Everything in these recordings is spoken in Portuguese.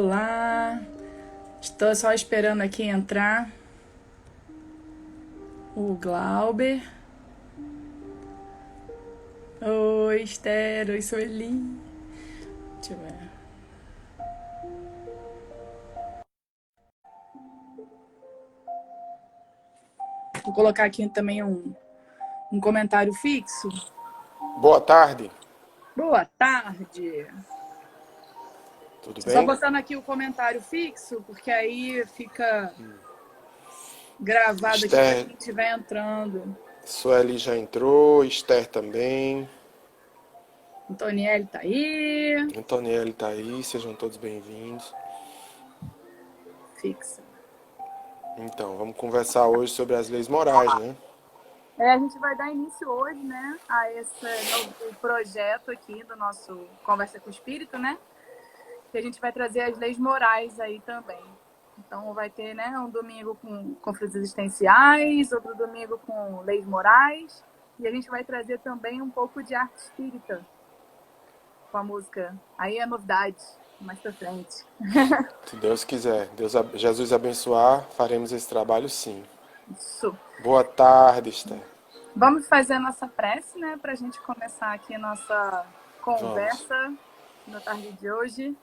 Olá, estou só esperando aqui entrar o Glauber. Oi, Esther, oi, Sueli. Deixa eu ver. Vou colocar aqui também um comentário fixo. Boa tarde, Boa tarde. tudo Tô só bem? botando aqui o comentário fixo, porque aí fica gravado aqui para Esther, quem estiver entrando. Sueli já entrou, Esther também, Antonielle tá aí. Antonielle tá aí, sejam todos bem-vindos. Fixa. Então, vamos conversar hoje sobre as leis morais, né? A gente vai dar início hoje, né, a esse novo projeto aqui do nosso Conversa com o Espírito, né? Que a gente vai trazer as leis morais aí também. Então vai ter, né, um domingo com conflitos existenciais, outro domingo com leis morais, e a gente vai trazer também um pouco de arte espírita com a música. Aí é novidade, mais pra frente. Se Deus quiser, Jesus abençoar, faremos esse trabalho sim. Isso. Boa tarde, Esther. Vamos fazer a nossa prece, né, pra gente começar aqui a nossa Vamos. conversa na tarde de hoje.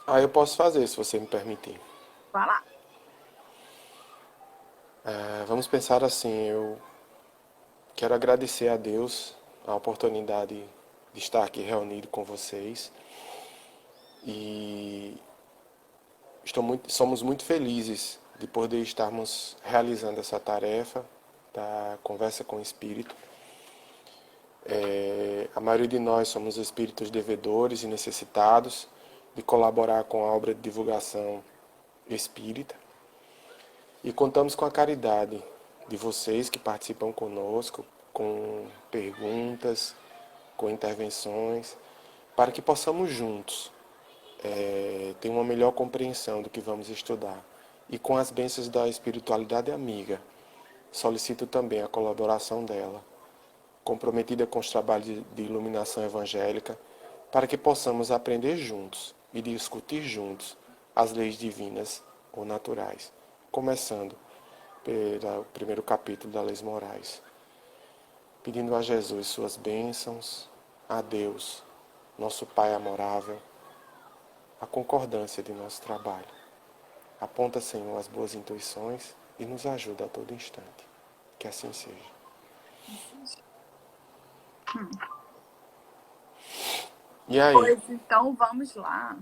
Eu posso fazer, se você me permitir. Vai lá. Vamos pensar assim, eu quero agradecer a Deus a oportunidade de estar aqui reunido com vocês e somos muito felizes de poder estarmos realizando essa tarefa da conversa com o Espírito. A maioria de nós somos espíritos devedores e necessitados de colaborar com a obra de divulgação espírita e contamos com a caridade de vocês que participam conosco, com perguntas, com intervenções, para que possamos juntos ter uma melhor compreensão do que vamos estudar. E com as bênçãos da espiritualidade amiga, solicito também a colaboração dela, comprometida com os trabalhos de iluminação evangélica, para que possamos aprender juntos e discutir juntos as leis divinas ou naturais, começando pelo primeiro capítulo das Leis Morais, pedindo a Jesus suas bênçãos, a Deus, nosso Pai amorável, a concordância de nosso trabalho. Aponta, Senhor, as boas intuições e nos ajuda a todo instante. Que assim seja. E aí? Pois então, vamos lá.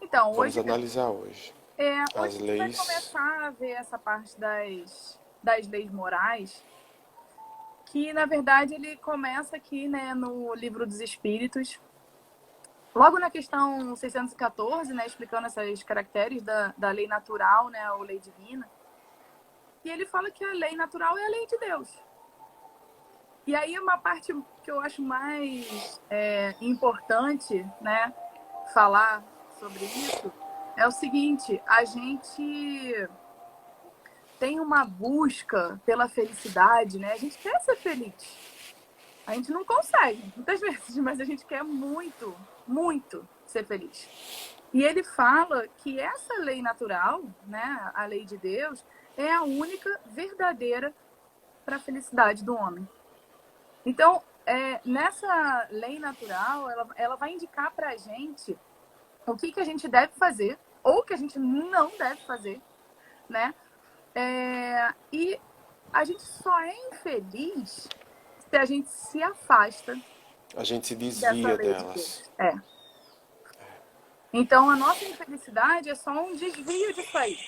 Então, Vamos hoje, analisar hoje hoje as a gente vai leis. começar a ver essa parte das leis morais, que na verdade ele começa aqui, né, no Livro dos Espíritos, logo na questão 614, né, explicando essas caracteres da lei natural, né, ou lei divina. E ele fala que a lei natural é a lei de Deus. E aí uma parte que eu acho mais importante, né, falar sobre isso é o seguinte: a gente tem uma busca pela felicidade, né? A gente quer ser feliz. A gente não consegue, muitas vezes, mas a gente quer muito, muito ser feliz. E ele fala que essa lei natural, né, a lei de Deus, é a única verdadeira para a felicidade do homem. Então, nessa lei natural, ela vai indicar para a gente o que a gente deve fazer ou o que a gente não deve fazer, né? E a gente só é infeliz se a gente se afasta A gente se dessa desvia lei de delas. Deus. Então, a nossa infelicidade é só um desvio disso aí.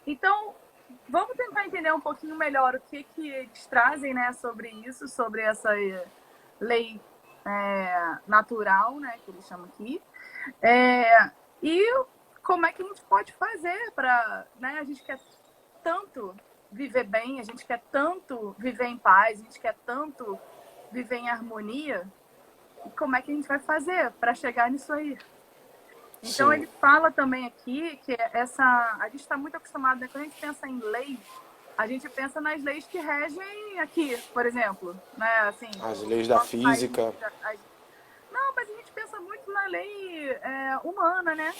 Então, vamos tentar entender um pouquinho melhor o que eles trazem, né, sobre isso, sobre essa lei natural, né, que eles chamam aqui. E como é que a gente pode fazer para, né, a gente quer tanto viver bem, a gente quer tanto viver em paz, a gente quer tanto viver em harmonia, e como é que a gente vai fazer para chegar nisso aí? Então, Sim, ele fala também aqui que a gente está muito acostumado, né? Quando a gente pensa em lei, a gente pensa nas leis que regem aqui, por exemplo, né? Assim, as o leis da nosso país. física. Não, mas a gente pensa muito na lei humana, né?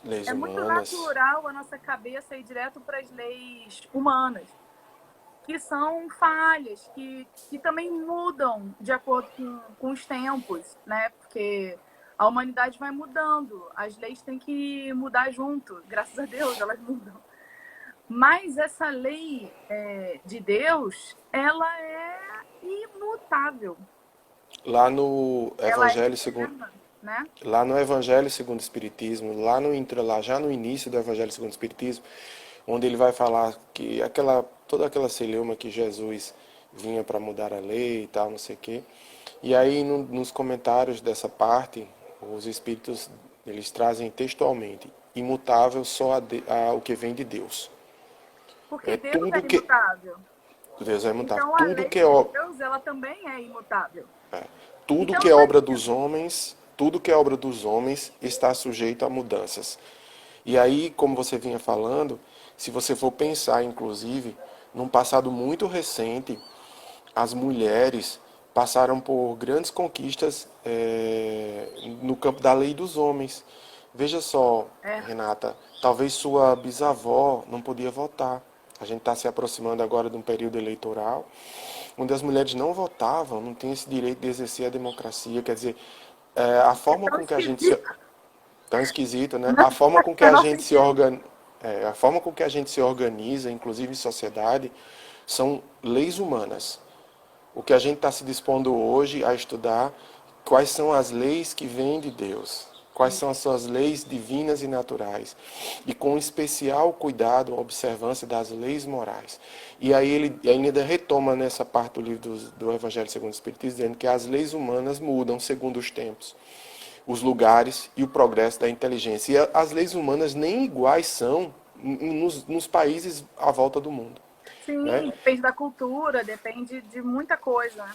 Leis É muito humanas. natural a nossa cabeça ir direto para as leis humanas, que são falhas, que também mudam de acordo com os tempos, né? Porque a humanidade vai mudando, as leis têm que mudar junto, graças a Deus elas mudam. Mas essa lei de Deus, ela é imutável, Lá no ela é Evangelho segundo, eterna, né? lá no Evangelho segundo o Espiritismo, lá já no início do Evangelho segundo o Espiritismo, onde ele vai falar que toda aquela celeuma que Jesus vinha para mudar a lei e tal, não sei o quê. E aí nos comentários dessa parte, os espíritos eles trazem textualmente: imutável só o que vem de Deus. Porque É Deus tudo é que imutável. Deus é imutável, Então a lei de Deus, ela também é imutável. tudo Então que é obra imagina, dos homens, tudo que é obra dos homens está sujeito a mudanças. E aí, como você vinha falando, se você for pensar, inclusive, num passado muito recente, as mulheres passaram por grandes conquistas no campo da lei dos homens. Veja só, é, Renata, talvez sua bisavó não podia votar. A gente está se aproximando agora de um período eleitoral onde as mulheres não votavam, não tinham esse direito de exercer a democracia. Quer dizer, a é forma tão com que a gente se, esquisito. tão esquisito, né? Não faz o menor sentido. A forma com que a gente se organiza, inclusive em sociedade, são leis humanas. O que a gente está se dispondo hoje a estudar, quais são as leis que vêm de Deus, quais são as suas leis divinas e naturais, e com especial cuidado a observância das leis morais. E aí ele ainda retoma nessa parte do livro do Evangelho segundo o Espiritismo, dizendo que as leis humanas mudam segundo os tempos, os lugares e o progresso da inteligência. E as leis humanas nem iguais são nos países à volta do mundo, né? Sim, depende da cultura, depende de muita coisa, né?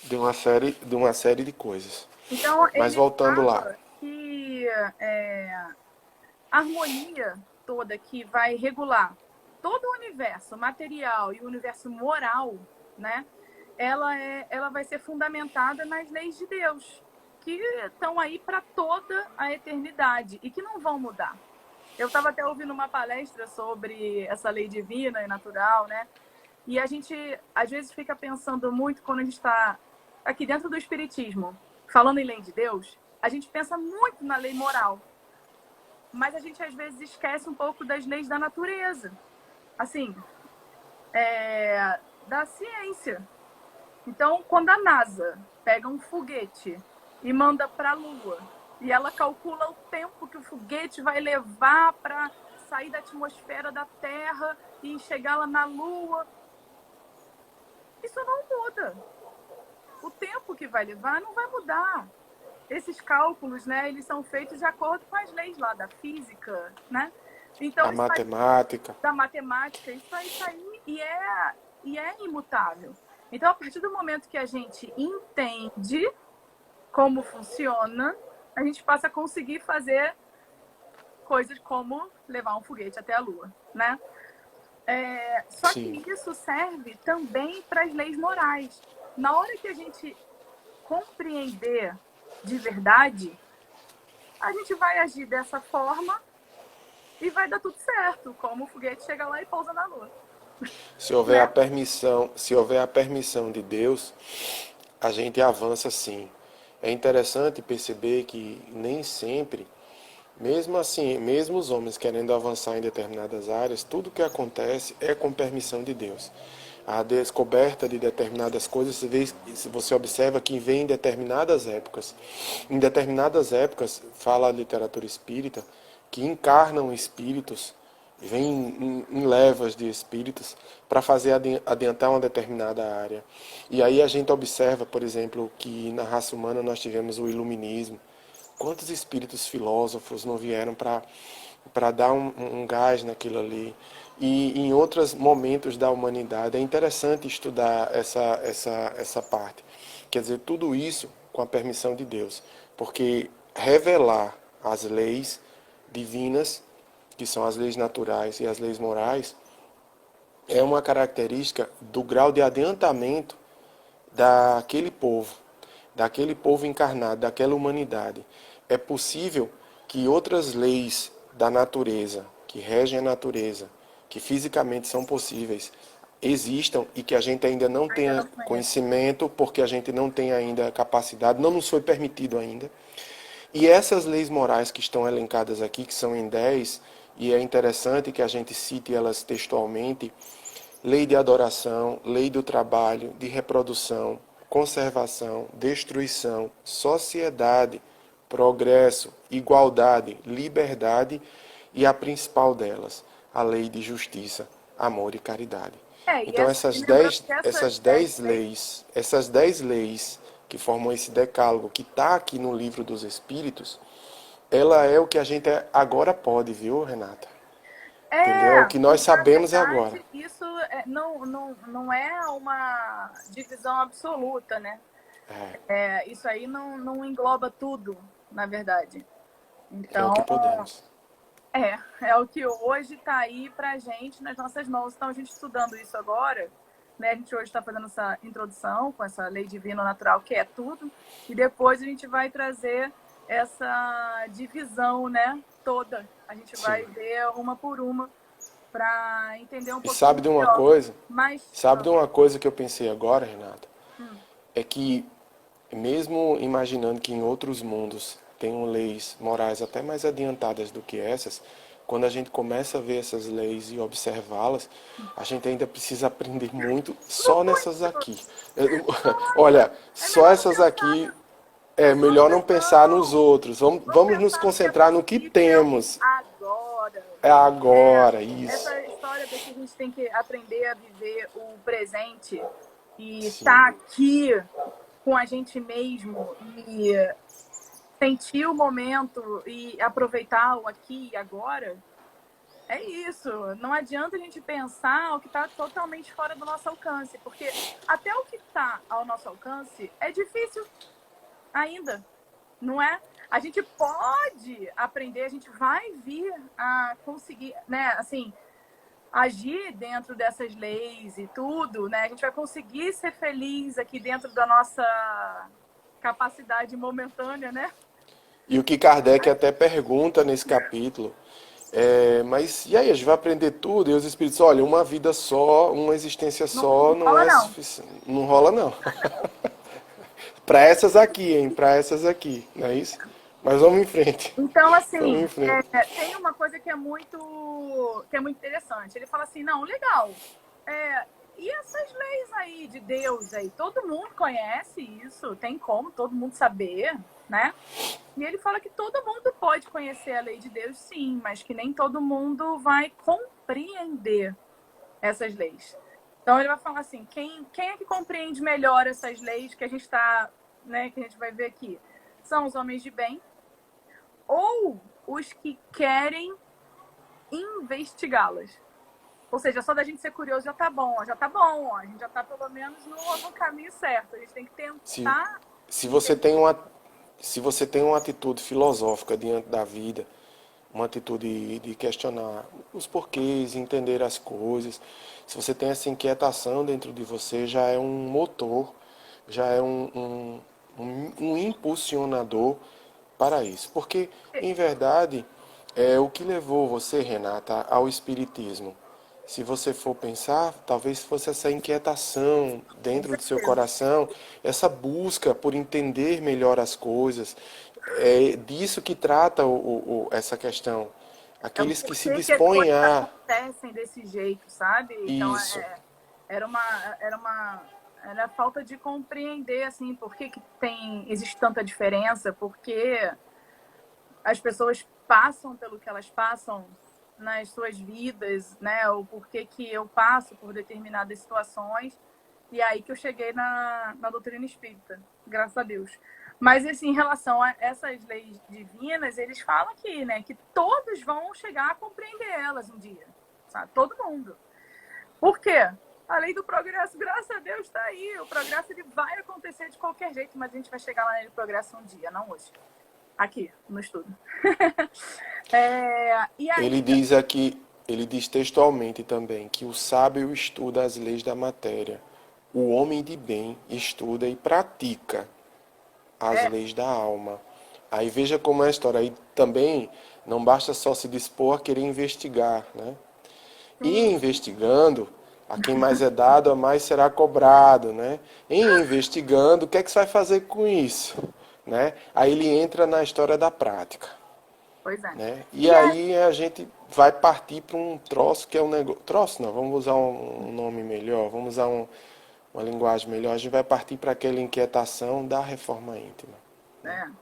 De uma série de coisas. Então, Mas ele voltando lá, fala que a harmonia toda que vai regular todo o universo material e o universo moral, né? Ela vai ser fundamentada nas leis de Deus, que estão aí para toda a eternidade e que não vão mudar. Eu estava até ouvindo uma palestra sobre essa lei divina e natural, né? E a gente, às vezes, fica pensando muito quando a gente está aqui dentro do Espiritismo, falando em lei de Deus, a gente pensa muito na lei moral, mas a gente, às vezes, esquece um pouco das leis da natureza, assim, da ciência. Então, quando a NASA pega um foguete e manda para a Lua, e ela calcula o tempo que o foguete vai levar para sair da atmosfera da Terra e chegar lá na Lua, isso não muda. O tempo que vai levar não vai mudar. Esses cálculos, né, eles são feitos de acordo com as leis lá da física, né? Então, a isso aí, matemática. da matemática, isso aí tá aí e é imutável. Então, a partir do momento que a gente entende como funciona, a gente passa a conseguir fazer coisas como levar um foguete até a Lua, né? Só Sim. que isso serve também para as leis morais. Na hora que a gente compreender de verdade, a gente vai agir dessa forma e vai dar tudo certo, como o foguete chega lá e pousa na Lua, né? Se houver a permissão de Deus, a gente avança sim. É interessante perceber que nem sempre, mesmo assim, mesmo os homens querendo avançar em determinadas áreas, tudo que acontece é com permissão de Deus. A descoberta de determinadas coisas, se você observa que vem em determinadas épocas. Em determinadas épocas, fala a literatura espírita, que encarnam espíritos, vêm em levas de espíritos para fazer adiantar uma determinada área. E aí a gente observa, por exemplo, que na raça humana nós tivemos o iluminismo. Quantos espíritos filósofos não vieram para dar um gás naquilo ali? E em outros momentos da humanidade é interessante estudar essa parte. Quer dizer, tudo isso com a permissão de Deus. Porque revelar as leis divinas, que são as leis naturais e as leis morais, é uma característica do grau de adiantamento daquele povo. daquele povo encarnado, daquela humanidade, é possível que outras leis da natureza, que regem a natureza, que fisicamente são possíveis, existam e que a gente ainda não Ainda tenha não conheço. conhecimento, porque a gente não tem ainda capacidade, não nos foi permitido ainda. E essas leis morais que estão elencadas aqui, que são em 10, e é interessante que a gente cite elas textualmente: lei de adoração, lei do trabalho, de reprodução, conservação, destruição, sociedade, progresso, igualdade, liberdade e a principal delas, a lei de justiça, amor e caridade. E Então e lembrando que essas essas 10 dez leis, leis, essas 10 leis que formam esse decálogo que está aqui no livro dos Espíritos, ela é o que a gente agora pode, viu, Renata? Entendeu? É o que nós e na sabemos agora. verdade isso não é uma divisão absoluta, né? É, Isso aí não engloba tudo, na verdade. é o Então, que podemos. é o que hoje está aí para a gente nas nossas mãos. Então, a gente estudando isso agora, né? A gente hoje está fazendo essa introdução com essa lei divina natural, que é tudo, e depois a gente vai trazer essa divisão, né? Toda. A gente vai Sim. ver uma por uma para entender um E pouquinho sabe de uma melhor. coisa? Mas, Sabe de uma coisa que eu pensei agora, Renata? hum, É que, mesmo imaginando que em outros mundos tenham leis morais até mais adiantadas do que essas, quando a gente começa a ver essas leis e observá-las, a gente ainda precisa aprender muito só nessas muito, aqui. Olha, é só melhor não essas pensar aqui é nos melhor não outros, pensar nos não. outros. Vamos Vamos nos pensar no que é concentrar no que possível temos. agora. É É, agora, isso. essa história de que a gente tem que aprender a viver o presente e Sim. estar aqui com a gente mesmo e sentir o momento e aproveitar o aqui e agora, é isso. Não adianta a gente pensar o que está totalmente fora do nosso alcance, porque até o que está ao nosso alcance é difícil ainda, não é? A gente pode aprender, a gente vai vir a conseguir, né? Assim, agir dentro dessas leis e tudo, né? A gente vai conseguir ser feliz aqui dentro da nossa capacidade momentânea, né? E o que Kardec até pergunta nesse capítulo mas e aí, a gente vai aprender tudo? E os espíritos, olha, uma vida só, uma existência só Não não rola, é não. suficiente. Não rola, não. Para essas aqui, hein? Para essas aqui, não é isso? Mas vamos em frente. Então, Vamos assim, em frente. tem uma coisa que é muito interessante. Ele fala assim, não, legal. E essas leis aí de Deus aí, todo mundo conhece isso, tem como todo mundo saber, né? E ele fala que todo mundo pode conhecer a lei de Deus, sim, mas que nem todo mundo vai compreender essas leis. Então ele vai falar assim, quem é que compreende melhor essas leis que a gente está, né, que a gente vai ver aqui? São os homens de bem ou os que querem investigá-las. Ou seja, só da gente ser curioso já tá bom, ó, já tá bom, ó, a gente já tá pelo menos no caminho certo. A gente tem que Se, tentar se você entender. tem uma, se você tem uma atitude filosófica diante da vida, uma atitude de questionar os porquês, entender as coisas, se você tem essa inquietação dentro de você, já é um motor, já é um impulsionador para isso. Porque, em verdade, é o que levou você, Renata, ao espiritismo. Se você for pensar, talvez fosse essa inquietação Com dentro do seu certeza. coração, essa busca por entender melhor as coisas. É disso que trata essa questão. É o Aqueles que se porquê que as dispõem coisas a acontecem desse jeito, sabe? Então, isso. era uma, era uma era a falta de compreender, assim, por que existe tanta diferença, porque as pessoas passam pelo que elas passam nas suas vidas, né? O porquê que eu passo por determinadas situações. E aí que eu cheguei na doutrina espírita, graças a Deus. Mas, assim, em relação a essas leis divinas, eles falam aqui, né? Que todos vão chegar a compreender elas um dia, sabe? Todo mundo. Por quê? A lei do progresso, graças a Deus, está aí. O progresso ele vai acontecer de qualquer jeito, mas a gente vai chegar lá no progresso um dia, não hoje. Aqui, no estudo. E Ele aí, diz aqui, ele diz textualmente também que o sábio estuda as leis da matéria. O homem de bem estuda e pratica. as leis da alma. Aí veja como é a história. Aí também não basta só se dispor a querer investigar, né? E Sim, investigando, a quem mais é dado, a mais será cobrado, né? Em investigando, o que é que você vai fazer com isso? Né? Aí ele entra na história da prática. pois é. Né? E E aí, aí a gente vai partir para um troço que é um negócio. Troço não, vamos usar um nome melhor, vamos usar uma linguagem melhor. A gente vai partir para aquela inquietação da reforma íntima. Né? né?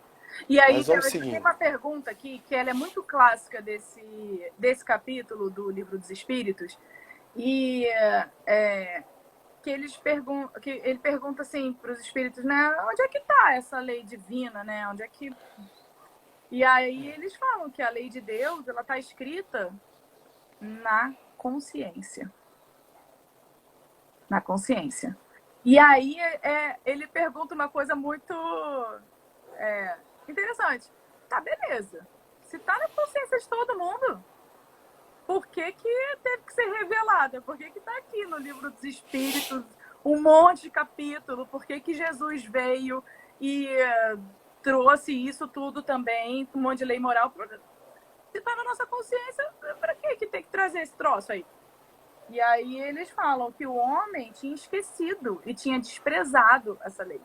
E aí Mas vamos tem seguindo. uma pergunta aqui que ela é muito clássica desse capítulo do Livro dos Espíritos, e que ele pergunta assim para os espíritos, né, onde é que está essa lei divina, né? Onde é que... E aí eles falam que a lei de Deus, ela está escrita na consciência. Na consciência. E aí ele pergunta uma coisa muito interessante. Tá, beleza. Se tá na consciência de todo mundo, por que teve que ser revelada? Por que tá aqui no Livro dos Espíritos um monte de capítulo? Por que Jesus veio e trouxe isso tudo também, um monte de lei moral? Se tá na nossa consciência, para que tem que trazer esse troço aí? E aí eles falam que o homem tinha esquecido e tinha desprezado essa lei.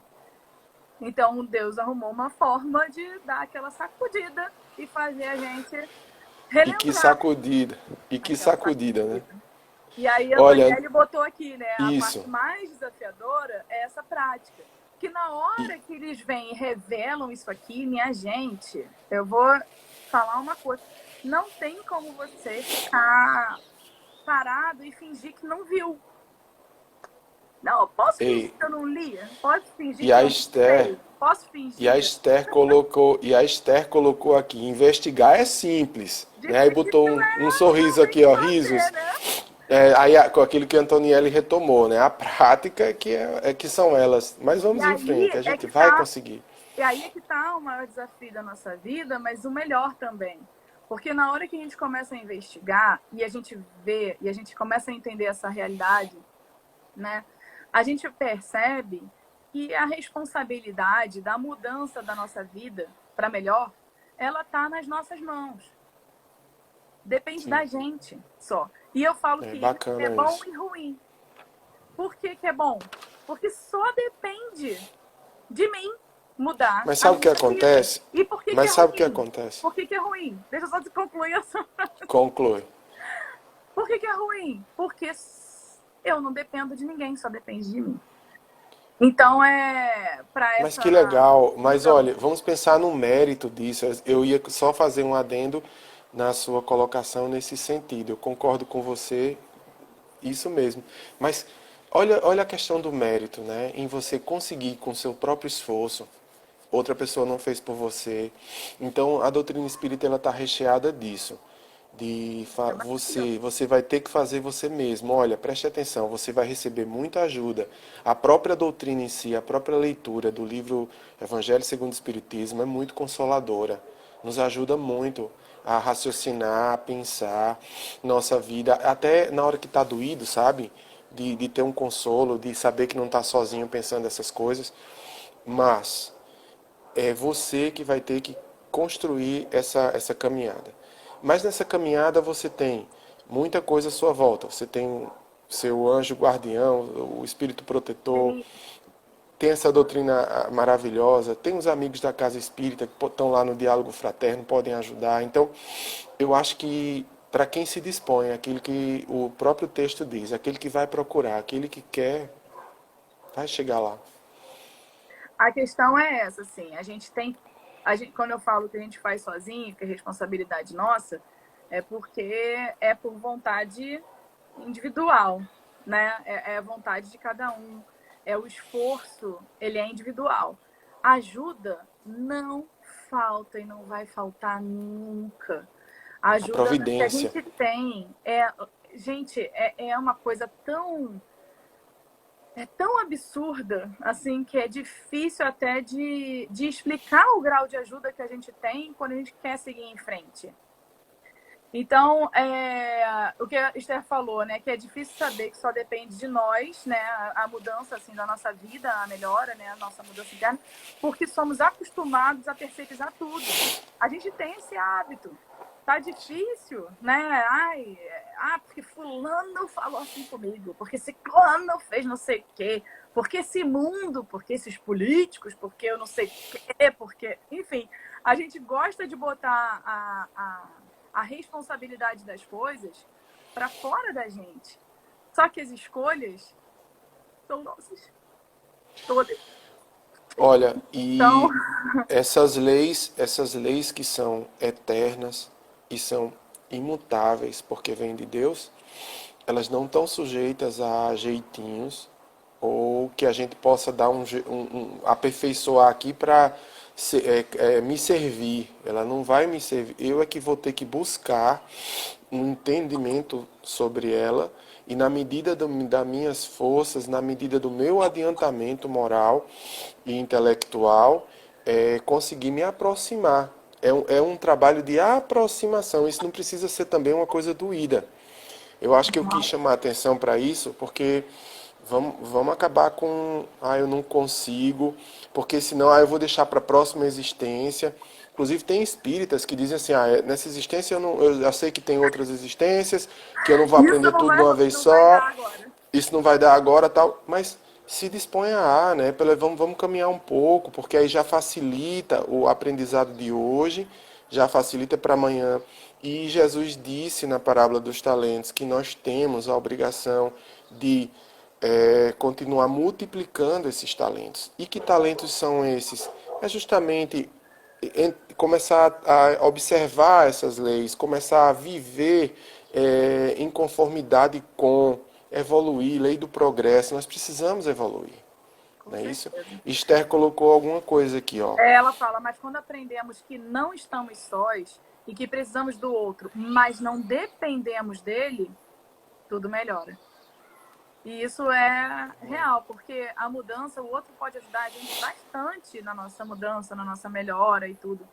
Então Deus arrumou uma forma de dar aquela sacudida e fazer a gente E que relembrar sacudida. E que aquela sacudida, né? sacudida. E aí Olha, Antonielli botou aqui, né? A isso. parte mais desafiadora é essa prática. Que na E, hora que eles vêm e revelam isso aqui, minha gente, eu vou falar uma coisa. Não tem como você ficar parado e fingir que não viu. Não, eu posso fingir e, que eu não li? Posso fingir e que a eu não Esther, sei? Posso e a fingir? Esther colocou, e a Esther colocou aqui, investigar é simples, né? Aí botou Difícil um é sorriso aqui, realmente ó, fazer, risos. né? Com aquilo que a Antonielli retomou, né? A prática é que são elas. Mas E vamos em frente, aí a é gente que vai tá, conseguir. e aí é que tá o maior desafio da nossa vida, mas o melhor também. Porque na hora que a gente começa a investigar e a gente vê e a gente começa a entender essa realidade, né? A gente percebe que a responsabilidade da mudança da nossa vida para melhor, ela tá nas nossas mãos. Depende Sim, da gente só. E eu falo é que isso é bacana bom isso. e ruim. Por que é bom? Porque só depende de mim mudar Mas a sabe o que minha vida. acontece? E por que é Mas sabe o que ruim? acontece? Por que é ruim? Deixa eu só te concluir essa. Conclui. Por que é ruim? Porque eu não dependo de ninguém, só depende de mim. Então, para Mas que essa legal. Mas visão. olha, vamos pensar no mérito disso. Eu ia só fazer um adendo na sua colocação nesse sentido. Eu concordo com você, isso mesmo. Mas olha a questão do mérito, né? Em você conseguir com seu próprio esforço. Outra pessoa não fez por você. Então a doutrina espírita ela está recheada disso. É maravilhoso. Você vai ter que fazer você mesmo. Olha, preste atenção, você vai receber muita ajuda. A própria doutrina em si, a própria leitura do livro Evangelho segundo o Espiritismo é muito consoladora. Nos ajuda muito a raciocinar, a pensar nossa vida, até na hora que está doído, sabe? De ter um consolo, de saber que não está sozinho pensando essas coisas. Mas é você que vai ter que construir essa caminhada. Mas nessa caminhada você tem muita coisa à sua volta. Você tem seu anjo guardião, o espírito protetor, Sim. tem essa doutrina maravilhosa, tem os amigos da casa espírita que estão lá no diálogo fraterno, podem ajudar. Então, eu acho que para quem se dispõe, aquele que o próprio texto diz, aquele que vai procurar, aquele que quer, vai chegar lá. A questão é essa, assim. Quando eu falo que a gente faz sozinho, que é responsabilidade nossa, é porque é por vontade individual, né? É a vontade de cada um. É o esforço, ele é individual. Ajuda não falta e não vai faltar nunca. A A ajuda que a providência. gente tem gente, é uma coisa tão absurda, assim, que é difícil até de explicar o grau de ajuda que a gente tem quando a gente quer seguir em frente. Então, o que a Esther falou, né, que é difícil saber que só depende de nós, né, a mudança assim da nossa vida, a melhora, né, a nossa mudança interna, porque somos acostumados a terceirizar tudo. A gente tem esse hábito. Tá difícil, né? Porque fulano falou assim comigo, porque ciclano fez não sei o quê, porque esse mundo, porque esses políticos, porque eu não sei o quê, porque... Enfim, a gente gosta de botar a responsabilidade das coisas para fora da gente. Só que as escolhas são nossas. Todas. Olha, Então, e essas leis que são eternas e são imutáveis porque vêm de Deus, elas não estão sujeitas a jeitinhos ou que a gente possa dar aperfeiçoar aqui para me servir. Ela não vai me servir. Eu é que vou ter que buscar um entendimento sobre ela e na medida das minhas forças, na medida do meu adiantamento moral e intelectual, conseguir me aproximar. É um trabalho de aproximação. Isso não precisa ser também uma coisa doída. Eu acho que eu quis chamar a atenção para isso porque vamos acabar com, eu não consigo, porque senão eu vou deixar para a próxima existência. Inclusive tem espíritas que dizem assim, nessa existência eu já sei que tem outras existências, que eu não vou isso aprender tudo de uma vez não vai só, dar agora. isso não vai dar agora tal, mas se dispõe né? Vamos caminhar um pouco, porque aí já facilita o aprendizado de hoje, já facilita para amanhã. E Jesus disse na parábola dos talentos que nós temos a obrigação de continuar multiplicando esses talentos. E que talentos são esses? É justamente começar a observar essas leis, começar a viver em conformidade com, evoluir, lei do progresso. Nós precisamos evoluir, Com não é isso? certeza. Esther colocou alguma coisa aqui, ó. Ela fala, mas quando aprendemos que não estamos sós e que precisamos do outro, mas não dependemos dele, tudo melhora. E isso é real, porque a mudança, o outro pode ajudar a gente bastante na nossa mudança, na nossa melhora e tudo.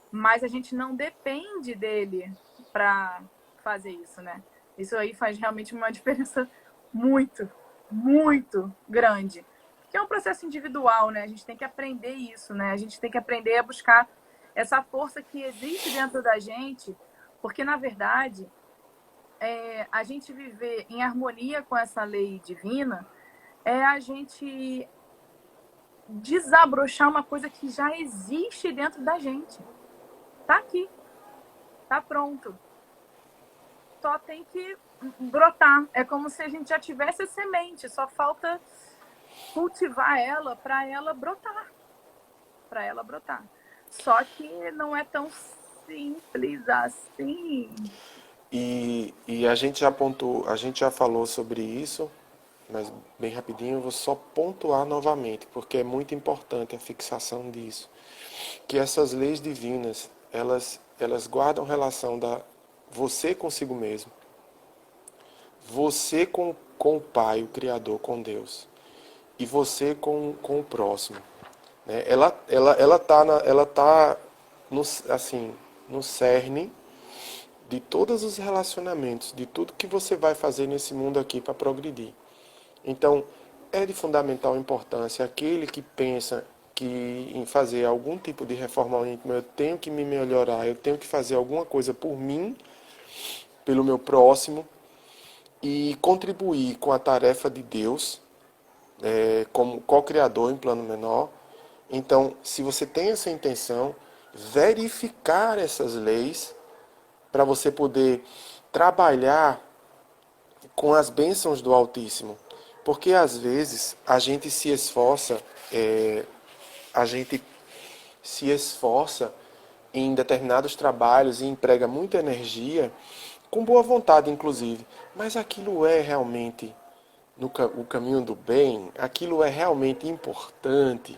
Mas a gente não depende dele para fazer isso, né? Isso aí faz realmente uma diferença muito, muito grande. Que é um processo individual, né? A gente tem que aprender isso, né? A gente tem que aprender a buscar essa força que existe dentro da gente, porque na verdade a gente viver em harmonia com essa lei divina é a gente desabrochar uma coisa que já existe dentro da gente. Tá aqui, tá pronto. Só tem que brotar. É como se a gente já tivesse a semente, só falta cultivar ela para ela brotar. Para ela brotar. Só que não é tão simples assim. E a gente já apontou, a gente já falou sobre isso, mas bem rapidinho eu vou só pontuar novamente, porque é muito importante a fixação disso. Que essas leis divinas, elas guardam relação da você consigo mesmo, você com o Pai, o Criador, com Deus, e você com o próximo. Né? Ela tá no, assim, no cerne de todos os relacionamentos, de tudo que você vai fazer nesse mundo aqui para progredir. Então, é de fundamental importância aquele que pensa que em fazer algum tipo de reforma íntima eu tenho que me melhorar, eu tenho que fazer alguma coisa por mim, pelo meu próximo e contribuir com a tarefa de Deus como co-criador em plano menor. Então, se você tem essa intenção, verificar essas leis para você poder trabalhar com as bênçãos do Altíssimo. Porque às vezes a gente se esforça, a gente se esforça em determinados trabalhos e emprega muita energia, com boa vontade inclusive, mas aquilo é realmente o caminho do bem, aquilo é realmente importante,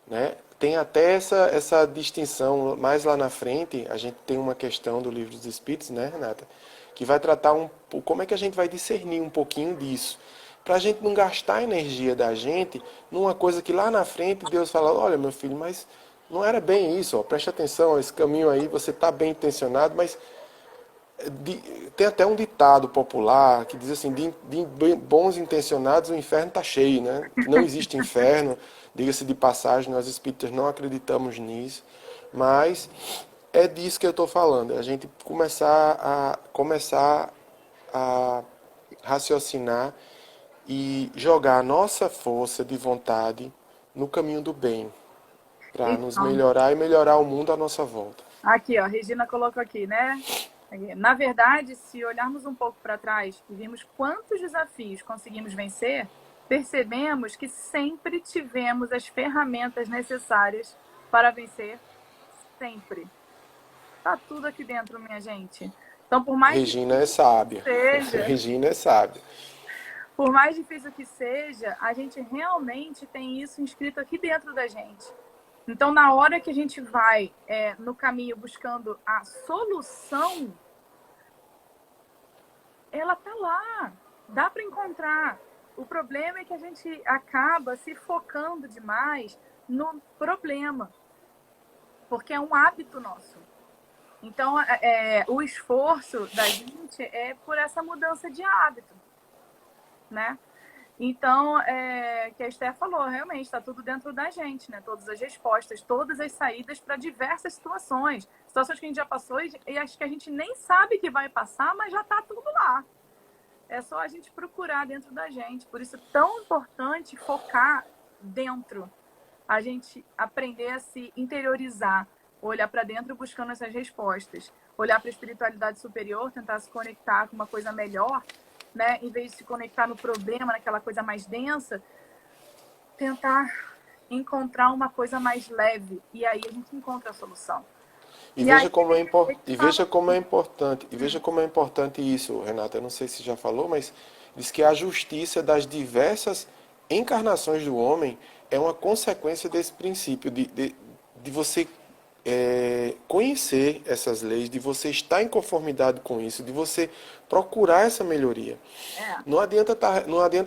né? Tem até essa distinção, mais lá na frente, a gente tem uma questão do Livro dos Espíritos, né, Renata? Que vai tratar como é que a gente vai discernir um pouquinho disso. Para a gente não gastar a energia da gente numa coisa que lá na frente Deus fala, olha meu filho, mas não era bem isso, ó, preste atenção, esse caminho aí, você está bem intencionado, mas Tem até um ditado popular que diz assim, de bons intencionados o inferno está cheio, né? Que não existe inferno, diga-se de passagem, nós espíritas não acreditamos nisso, mas é disso que eu estou falando, é a gente começar a raciocinar e jogar a nossa força de vontade no caminho do bem, para nos Então, melhorar e melhorar o mundo à nossa volta. aqui, ó, a Regina colocou aqui, né? Na verdade, se olharmos um pouco para trás e vimos quantos desafios conseguimos vencer, percebemos que sempre tivemos as ferramentas necessárias para vencer, sempre. Tá tudo aqui dentro, minha gente. Então, por mais Regina é difícil que sábia. seja, Regina é sábia. por mais difícil que seja, a gente realmente tem isso inscrito aqui dentro da gente. Então, na hora que a gente vai no caminho buscando a solução, ela tá lá, dá para encontrar. O problema é que a gente acaba se focando demais no problema, porque é um hábito nosso. Então, o esforço da gente é por essa mudança de hábito, né? Então, que a Esther falou, realmente, está tudo dentro da gente, né? Todas as respostas, todas as saídas para diversas situações. Situações que a gente já passou e acho que a gente nem sabe que vai passar, mas já está tudo lá. É só a gente procurar dentro da gente. Por isso é tão importante focar dentro. A gente aprender a se interiorizar, olhar para dentro buscando essas respostas. Olhar para a espiritualidade superior, tentar se conectar com uma coisa melhor, né? Em vez de se conectar no problema, naquela coisa mais densa, tentar encontrar uma coisa mais leve. E aí a gente encontra a solução. E E aí veja como é, ele e fala veja como é importante, e veja como é importante isso, Renata. Eu não sei se já falou, mas diz que a justiça das diversas encarnações do homem é uma consequência desse princípio de você conhecer essas leis, de você estar em conformidade com isso, de você procurar essa melhoria. é, Não adianta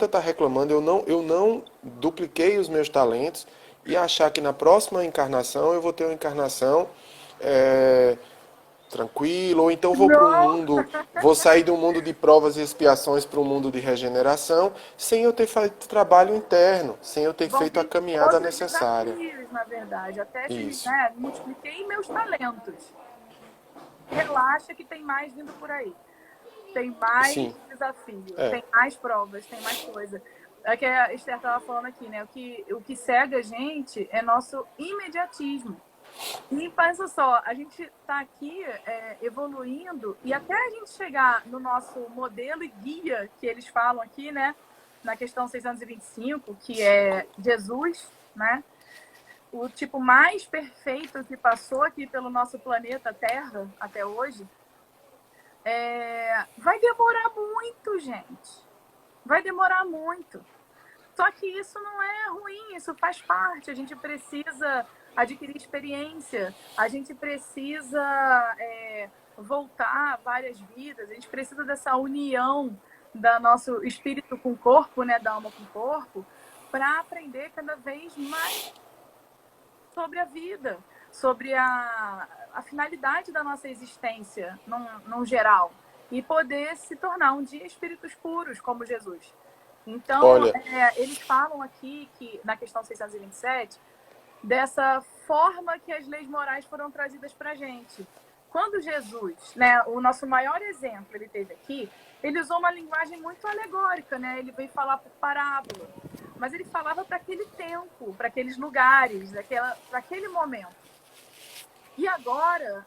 tá reclamando, eu não dupliquei os meus talentos e achar que na próxima encarnação eu vou ter uma encarnação é, tranquilo, ou então vou para um não, mundo, vou sair do mundo de provas e expiações para um mundo de regeneração, sem eu ter feito trabalho interno, sem eu ter vão feito a vir caminhada outros necessária. desafios, na verdade. Até se, Isso. né, multipliquei meus talentos. Relaxa que tem mais vindo por aí. Tem mais Sim. desafio, É. tem mais provas, tem mais coisa. É que a Esther estava falando aqui, né? O que cega a gente é nosso imediatismo. E pensa só, a gente está aqui evoluindo e até a gente chegar no nosso modelo e guia que eles falam aqui, né? Na questão 625, que é Jesus, né? O tipo mais perfeito que passou aqui pelo nosso planeta Terra até hoje, vai demorar muito, gente. Vai demorar muito. Só que isso não é ruim, isso faz parte. A gente precisa adquirir experiência, a gente precisa voltar várias vidas, a gente precisa dessa união do nosso espírito com o corpo, né, da alma com o corpo, para aprender cada vez mais sobre a vida, sobre a finalidade da nossa existência, num geral, e poder se tornar um dia espíritos puros, como Jesus. Então, Olha, eles falam aqui, que na questão 627, dessa forma que as leis morais foram trazidas para a gente. Quando Jesus, né, o nosso maior exemplo, ele teve aqui, ele usou uma linguagem muito alegórica, né? Ele veio falar por parábola, mas ele falava para aquele tempo, para aqueles lugares, para aquele momento. E agora,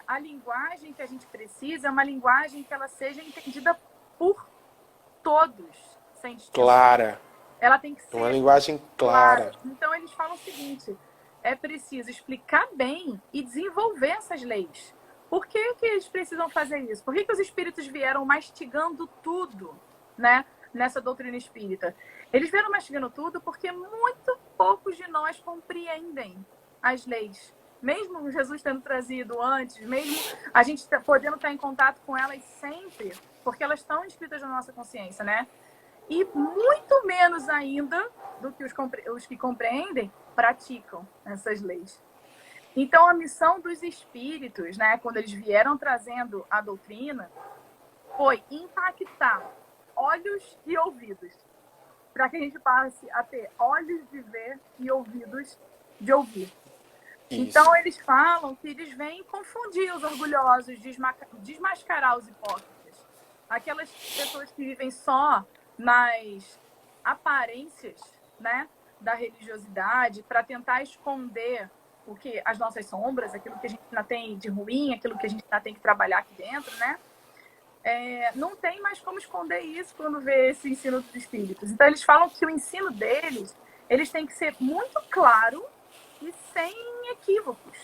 a linguagem que a gente precisa é uma linguagem que ela seja entendida por todos, sem distinção. clara. Ela tem que Uma ser linguagem clara. clara. Então, eles falam o seguinte, é preciso explicar bem e desenvolver essas leis. Por que eles precisam fazer isso? Por que os espíritos vieram mastigando tudo, né, nessa doutrina espírita? Eles vieram mastigando tudo porque muito poucos de nós compreendem as leis. Mesmo Jesus tendo trazido antes, mesmo a gente podendo estar em contato com elas sempre, porque elas estão inscritas na nossa consciência, né? E muito menos ainda do que os que compreendem praticam essas leis. Então, a missão dos espíritos, né, quando eles vieram trazendo a doutrina, foi impactar olhos e ouvidos, para que a gente passe a ter olhos de ver e ouvidos de ouvir. Isso. Então, eles falam que eles vêm confundir os orgulhosos, desmascarar os hipócritas. Aquelas pessoas que vivem só nas aparências, né, da religiosidade, para tentar esconder o que as nossas sombras, aquilo que a gente ainda tem de ruim, aquilo que a gente ainda tem que trabalhar aqui dentro, né? Não tem mais como esconder isso quando vê esse ensino dos espíritos. Então, eles falam que o ensino deles, eles têm que ser muito claro e sem equívocos.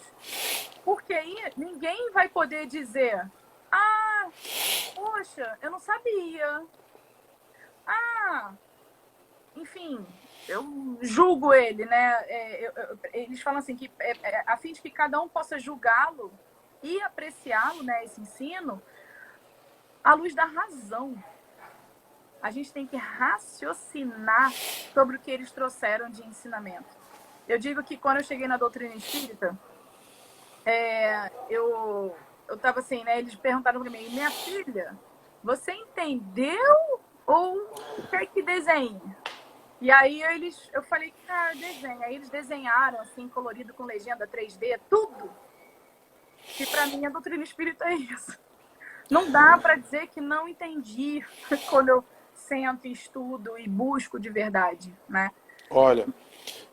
Porque aí ninguém vai poder dizer: ah, poxa, eu não sabia. Ah, enfim, eu julgo ele, né? Eles falam assim que a fim de que cada um possa julgá-lo e apreciá-lo, né, esse ensino, à luz da razão. A gente tem que raciocinar sobre o que eles trouxeram de ensinamento. Eu digo que quando eu cheguei na doutrina espírita, eu estava assim, né? Eles perguntaram para mim: minha filha, você entendeu ou quer que desenhe? E aí eu falei: cara, desenha. Aí eles desenharam assim, colorido com legenda 3D, tudo. E para mim a doutrina espírita é isso. Não dá para dizer que não entendi quando eu sento, estudo e busco de verdade, né? Olha,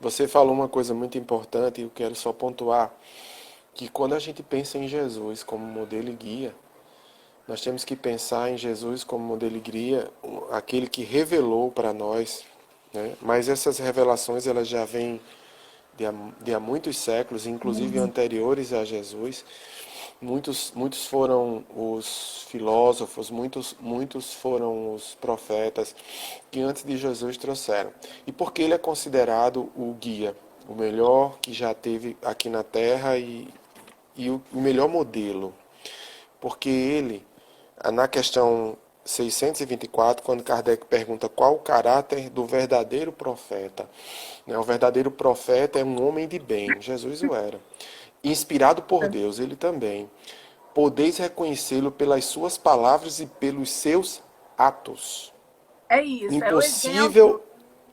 você falou uma coisa muito importante e eu quero só pontuar que quando a gente pensa em Jesus como modelo e guia, nós temos que pensar em Jesus como modelo e guia, aquele que revelou para nós, né? Mas essas revelações elas já vêm de há muitos séculos, inclusive anteriores a Jesus. Muitos foram os filósofos, muitos foram os profetas que antes de Jesus trouxeram. E porque ele é considerado o guia, o melhor que já teve aqui na Terra e o melhor modelo. Porque ele, na questão 624, quando Kardec pergunta qual o caráter do verdadeiro profeta, né? O verdadeiro profeta é um homem de bem, Jesus o era. Inspirado por Deus, ele também. Podeis reconhecê-lo pelas suas palavras e pelos seus atos. É isso, é o exemplo. Impossível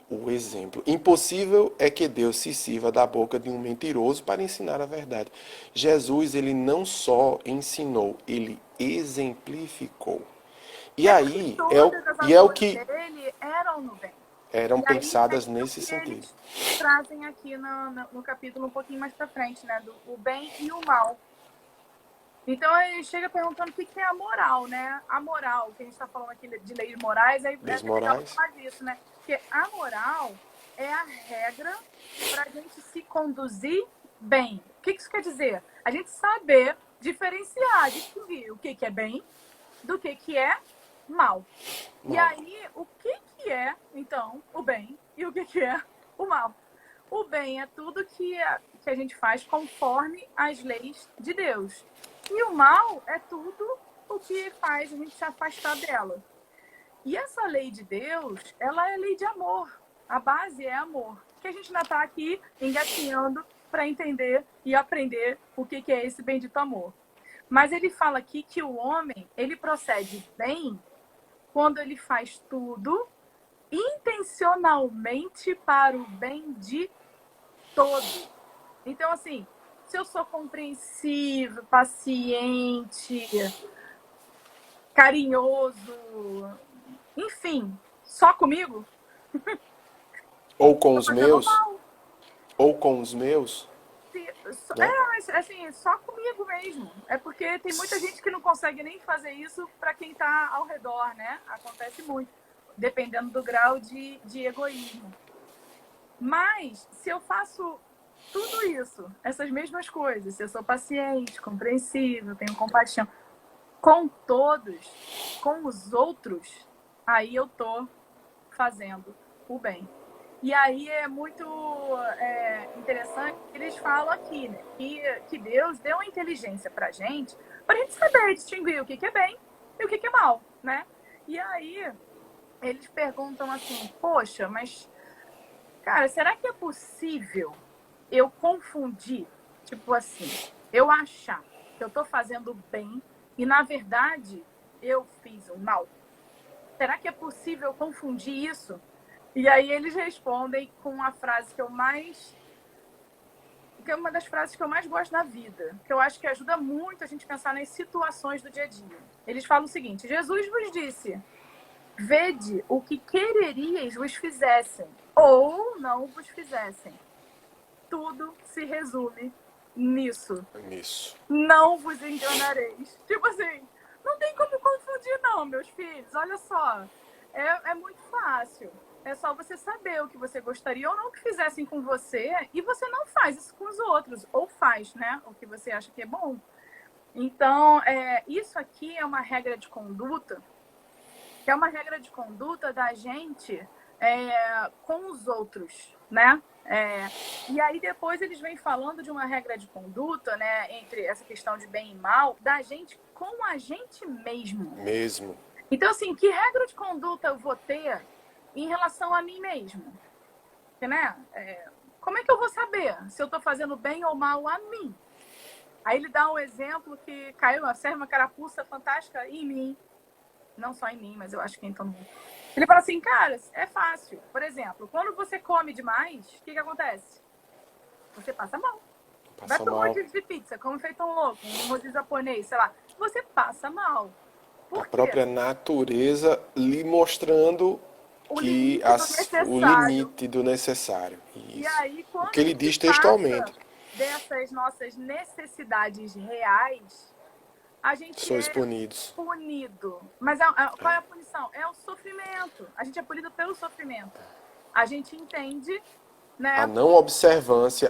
o exemplo. Impossível é que Deus se sirva da boca de um mentiroso para ensinar a verdade. Jesus, ele não só ensinou, ele exemplificou. E É porque aí todas as é o ações que dele eram no bem. eram E aí é pensadas isso nesse que sentido. eles trazem aqui no capítulo um pouquinho mais para frente, né? Do o bem e o mal. Então ele chega perguntando o que é a moral, né? A moral, que a gente está falando aqui de leis morais, aí é Leis até legal morais. falar disso, né? Porque a moral é a regra para a gente se conduzir bem. O que isso quer dizer? A gente saber diferenciar, distinguir o que é bem do que é mal. E Mal. aí, o que é, então, o bem e o que é o mal? O bem é tudo que a gente faz conforme as leis de Deus. E o mal é tudo o que faz a gente se afastar dela. E essa lei de Deus, ela é lei de amor. A base é amor. Que a gente ainda está aqui engatinhando para entender e aprender o que é esse bendito amor. Mas ele fala aqui que o homem, ele procede bem quando ele faz tudo intencionalmente para o bem de todos. Então, assim, se eu sou compreensivo, paciente, carinhoso, enfim, só comigo, Ou com estou os fazendo meus, mal. ou com os meus, né? Mas assim, só comigo mesmo. É porque tem muita gente que não consegue nem fazer isso para quem está ao redor, né? Acontece muito, dependendo do grau de egoísmo. Mas, se eu faço tudo isso, essas mesmas coisas, se eu sou paciente, compreensível, tenho compaixão com todos, com os outros, aí eu tô fazendo o bem. E aí é muito interessante que eles falam aqui, né? Que Deus deu a inteligência pra gente saber distinguir o que é bem e o que é mal, né? E aí eles perguntam assim, poxa, mas, cara, será que é possível eu confundir Tipo assim, eu achar que eu tô fazendo bem e, na verdade, eu fiz o mal. Será que é possível confundir isso? E aí eles respondem com a frase que é uma das frases que eu mais gosto na vida, que eu acho que ajuda muito a gente pensar nas situações do dia a dia. Eles falam o seguinte: Jesus vos disse: vede o que quereríeis vos fizessem, ou não vos fizessem. Tudo se resume nisso. Isso. Não vos enganareis. Tipo assim, não tem como confundir não, meus filhos. Olha só, é muito fácil. É só você saber o que você gostaria ou não que fizessem com você e você não faz isso com os outros. Ou faz, né? O que você acha que é bom. Então, isso aqui é uma regra de conduta, que é uma regra de conduta da gente com os outros, né? E aí depois eles vêm falando de uma regra de conduta, né? Entre essa questão de bem e mal, da gente com a gente mesmo. Mesmo. Então, assim, que regra de conduta eu vou ter em relação a mim mesmo? Né? Como é que eu vou saber se eu estou fazendo bem ou mal a mim? Aí ele dá um exemplo que caiu uma carapuça fantástica em mim. Não só em mim, mas eu acho que em todo mundo. Ele fala assim, cara, é fácil. Por exemplo, quando você come demais, o que acontece? Você passa mal. Vai pro rodízio de pizza, como feito um louco, um rodízio japonês, sei lá. Você passa mal. A própria natureza lhe mostrando o que o limite do necessário. Isso. E aí, o quando que ele diz textualmente. Dessas nossas necessidades reais, a gente sois punidos. Punido. Mas qual é a punição? É o sofrimento. A gente é punido pelo sofrimento. A gente entende, né? A não observância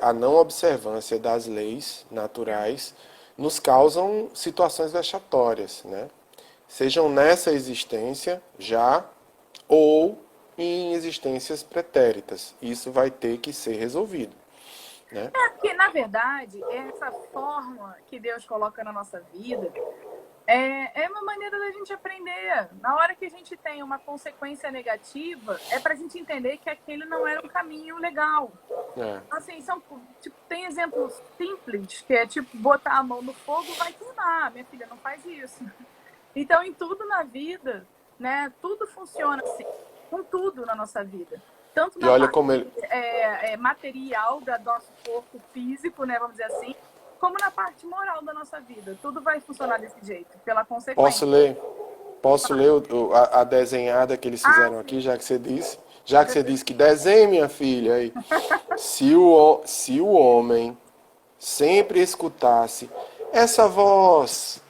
das leis naturais nos causam situações vexatórias, né? Sejam nessa existência já ou em existências pretéritas. Isso vai ter que ser resolvido. Né? Porque, na verdade, essa forma que Deus coloca na nossa vida é uma maneira da gente aprender. Na hora que a gente tem uma consequência negativa, é pra gente entender que aquele não era um caminho legal. Assim, tem exemplos simples, que é tipo, botar a mão no fogo vai queimar. Minha filha, não faz isso. Então, em tudo na vida, né, tudo funciona assim, com tudo na nossa vida. Tanto na parte material do nosso corpo físico, né, vamos dizer assim, como na parte moral da nossa vida. Tudo vai funcionar desse jeito, pela consequência. Posso ler a desenhada que eles fizeram aqui, já que você disse? Já que você disse que desenhe, minha filha. Aí. Se o homem sempre escutasse essa voz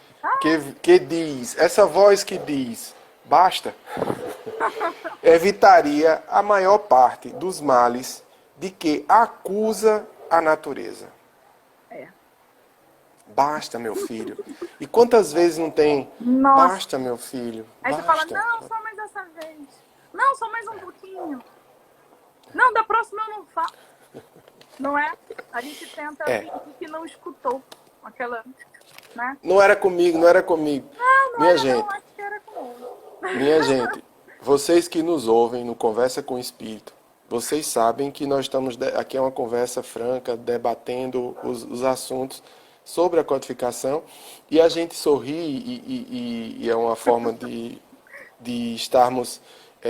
que diz, essa voz que diz, basta, evitaria a maior parte dos males de que acusa a natureza. Basta, meu filho. E quantas vezes não tem? Nossa. Basta, meu filho. Aí basta. Você fala, não, só mais essa vez. Não, só mais um pouquinho. Não, da próxima eu não faço. Não é? A gente tenta fingir que não escutou aquela, né? Não era comigo, não era comigo. Não minha era, gente, não, acho que era comigo. Minha gente, vocês que nos ouvem no Conversa com o Espírito, vocês sabem que nós estamos aqui é uma conversa franca, debatendo os assuntos sobre a codificação, e a gente sorri e é uma forma de estarmos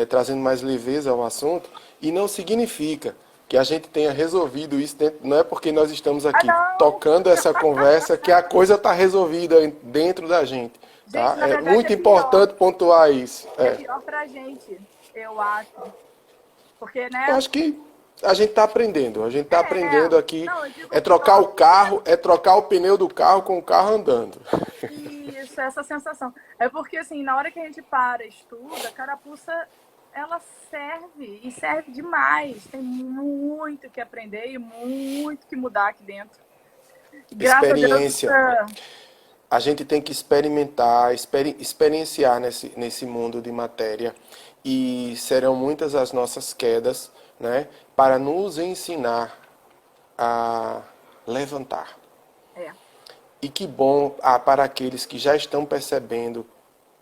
trazendo mais leveza ao assunto, e não significa que a gente tenha resolvido isso, não é porque nós estamos aqui tocando essa conversa que a coisa está resolvida dentro da gente. Tá? Gente, é muito importante pontuar isso. É pior pra gente, eu acho. Porque, né? Eu acho que a gente está aprendendo. A gente está aprendendo aqui. Não, trocar o carro, trocar o pneu do carro com o carro andando. Isso, essa sensação. É porque, assim, na hora que a gente para, estuda, a carapuça, ela serve. E serve demais. Tem muito que aprender e muito que mudar aqui dentro. Experiência. A gente tem que experimentar, experienciar nesse mundo de matéria. E serão muitas as nossas quedas, né, para nos ensinar a levantar. E que bom para aqueles que já estão percebendo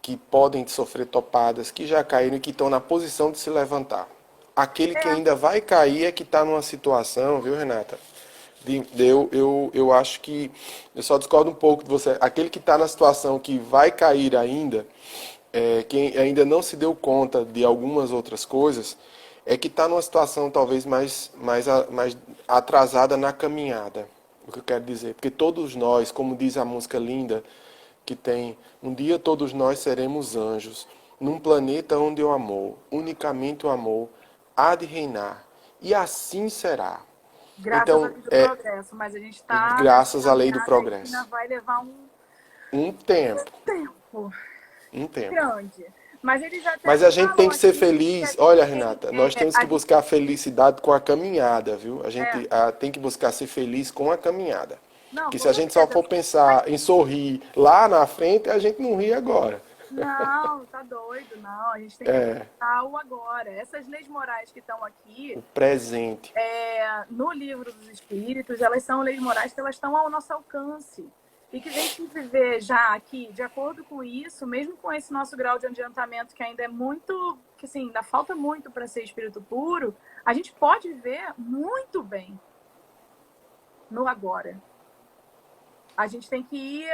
que podem sofrer topadas, que já caíram e que estão na posição de se levantar. Aquele que ainda vai cair é que está numa situação, viu, Renata? Eu acho que eu só discordo um pouco de você. Aquele que está na situação que vai cair ainda, quem ainda não se deu conta de algumas outras coisas, é que está numa situação talvez mais atrasada na caminhada. O que eu quero dizer? Porque todos nós, como diz a música linda, que tem, um dia todos nós seremos anjos, num planeta onde o amor, unicamente o amor, há de reinar. E assim será. Graças à Então, lei do progresso, mas a gente está nessa graças à lei do caminhada aí que ainda progresso. vai levar um Um tempo, tempo um tempo. grande. Mas eles até Mas a gente tem falam que ser aqui que a feliz. gente Olha, tem, Renata, nós temos a que gente, buscar a felicidade com a caminhada, viu? A é, gente tem que buscar ser feliz com a caminhada. não, Porque com se a gente só certeza. for pensar em sorrir lá na frente, a gente não ri agora. Não, tá doido, não. A gente tem que buscar o agora. Essas leis morais que estão aqui, O presente. no livro dos Espíritos, elas são leis morais que elas estão ao nosso alcance. E que a gente viver já aqui, de acordo com isso, mesmo com esse nosso grau de adiantamento que ainda é muito, que assim, ainda falta muito para ser espírito puro, a gente pode viver muito bem no agora. A gente tem que ir.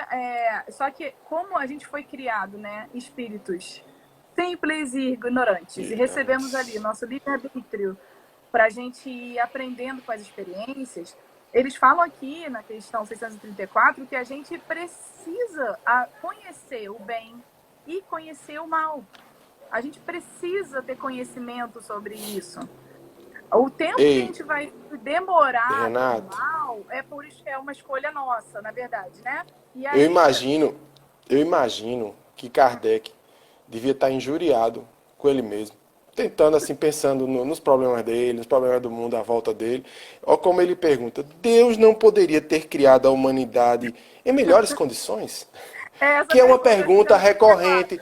Só que, como a gente foi criado, né, espíritos simples e ignorantes, e recebemos ali Ignorantes. nosso livre-arbítrio para a gente ir aprendendo com as experiências, eles falam aqui na questão 634 que a gente precisa conhecer o bem e conhecer o mal. A gente precisa ter conhecimento sobre isso. O tempo que a Ei, gente vai demorar no Renato, mal é por isso que é uma escolha nossa, na verdade, né? E eu aí, imagino, eu imagino que Kardec devia estar injuriado com ele mesmo, tentando assim, pensando nos problemas dele, nos problemas do mundo à volta dele. Olha como ele pergunta: Deus não poderia ter criado a humanidade em melhores condições? essa Que é uma pergunta é pergunta 634. recorrente,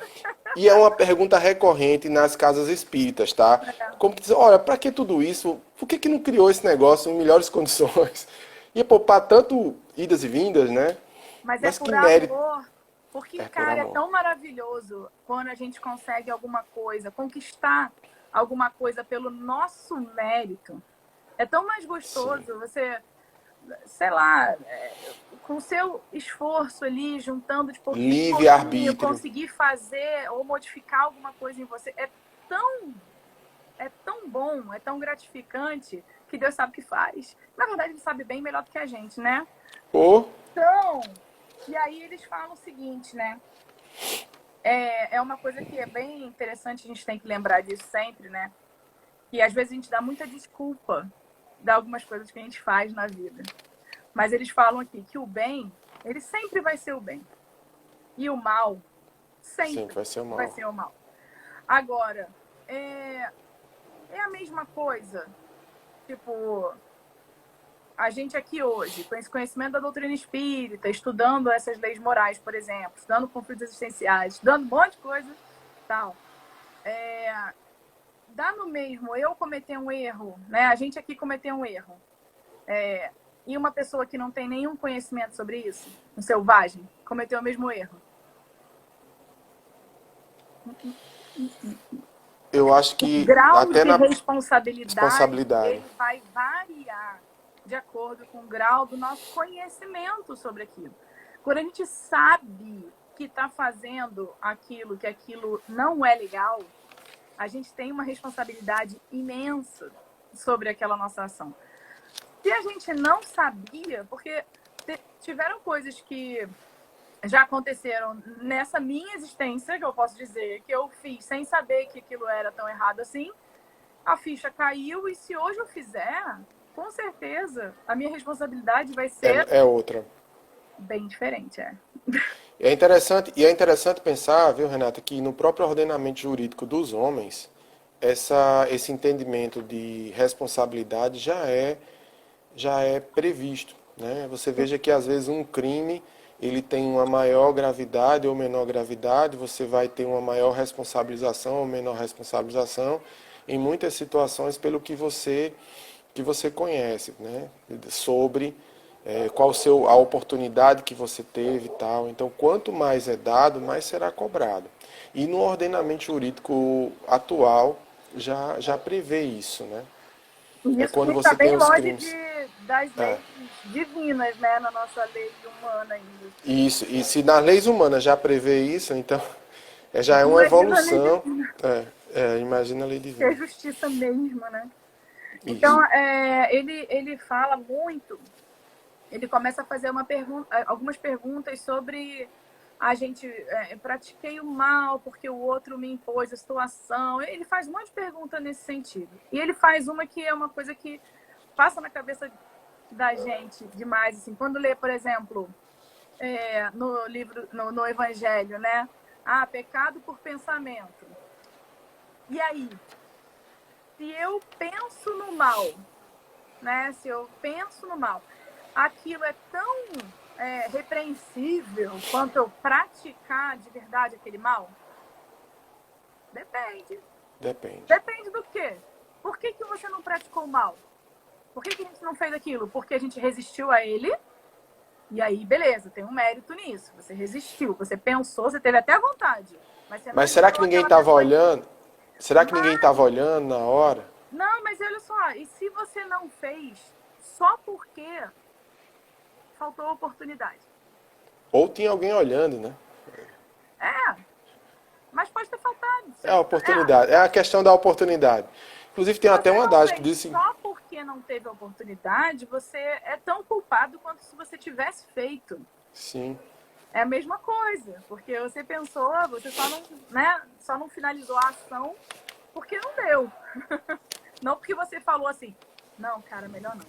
e é uma pergunta recorrente nas casas espíritas, tá? Como que diz, olha, para que tudo isso? Por que não criou esse negócio em melhores condições? Ia poupar tanto idas e vindas, né? Mas é Mas que por mérito. amor. Porque, É por cara, é amor. tão maravilhoso quando a gente consegue alguma coisa, conquistar alguma coisa pelo nosso mérito. É tão mais Sim. gostoso você, sei lá, com o seu esforço ali, juntando de pouquinho em pouquinho, Livre-arbítrio. conseguir fazer ou modificar alguma coisa em você. É tão bom, é tão gratificante que Deus sabe o que faz. Na verdade, ele sabe bem melhor do que a gente, né? Ou, Então, e aí eles falam o seguinte, né? É uma coisa que é bem interessante, a gente tem que lembrar disso sempre, né? Que às vezes a gente dá muita desculpa de algumas coisas que a gente faz na vida. Mas eles falam aqui que o bem, ele sempre vai ser o bem. E o mal, sempre sempre vai ser o vai mal. ser o mal. Agora, é a mesma coisa. Tipo, a gente aqui hoje, com esse conhecimento da doutrina espírita, estudando essas leis morais, por exemplo, estudando conflitos existenciais, estudando um monte de coisa, tal. Dá no mesmo eu cometer um erro, né? A gente aqui cometer um erro. E uma pessoa que não tem nenhum conhecimento sobre isso, um selvagem, cometeu o mesmo erro. Eu acho O que grau até de na responsabilidade, responsabilidade. ele vai variar de acordo com o grau do nosso conhecimento sobre aquilo. Quando a gente sabe que está fazendo aquilo, que aquilo não é legal, a gente tem uma responsabilidade imensa sobre aquela nossa ação. Se a gente não sabia, porque tiveram coisas que já aconteceram nessa minha existência, que eu posso dizer, que eu fiz sem saber que aquilo era tão errado assim, a ficha caiu, e se hoje eu fizer, com certeza, a minha responsabilidade vai ser É outra. bem diferente. E é interessante pensar, viu, Renata, que no próprio ordenamento jurídico dos homens, esse entendimento de responsabilidade já é previsto, né? Você veja que às vezes um crime ele tem uma maior gravidade ou menor gravidade, você vai ter uma maior responsabilização ou menor responsabilização em muitas situações pelo que você conhece, né? Sobre qual a oportunidade que você teve e tal. Então, quanto mais é dado, mais será cobrado. E no ordenamento jurídico atual já prevê isso, né? E É isso quando está você bem tem os longe crimes. das É. leis divinas, né? Na nossa lei humana ainda. Isso. E se nas leis humanas já prevê isso, então já é uma Imagina a lei evolução. divina, Imagina a lei que é divina. justiça mesmo, né? Isso. Então, ele fala muito, ele começa a fazer algumas perguntas sobre a gente pratiquei o mal porque o outro me impôs a situação. Ele faz um monte de perguntas nesse sentido. E ele faz uma que é uma coisa que passa na cabeça da gente demais, assim, quando lê, por exemplo, no livro, no Evangelho, né? Ah, pecado por pensamento. E aí, se eu penso no mal, né? Se eu penso no mal, aquilo é tão repreensível quanto eu praticar de verdade aquele mal? Depende. Depende. Depende do quê? Por que você não praticou o mal? Por que a gente não fez aquilo? Porque a gente resistiu a ele. E aí, beleza, tem um mérito nisso. Você resistiu, você pensou, você teve até vontade. Mas você não Mas será que escolheu ninguém aquela estava pessoa. olhando? Será que ninguém Mas, estava olhando na hora? não, mas olha só, e se você não fez só porque faltou oportunidade? Ou tinha alguém olhando, né? É, mas pode ter faltado. É a oportunidade. É a questão da oportunidade. Inclusive Se tem até você um não adágio que fez diz assim, só porque não teve oportunidade, você é tão culpado quanto se você tivesse feito. sim. É a mesma coisa, porque você pensou, você só não, né, só não finalizou a ação porque não deu. Não porque você falou assim, não, cara, melhor não,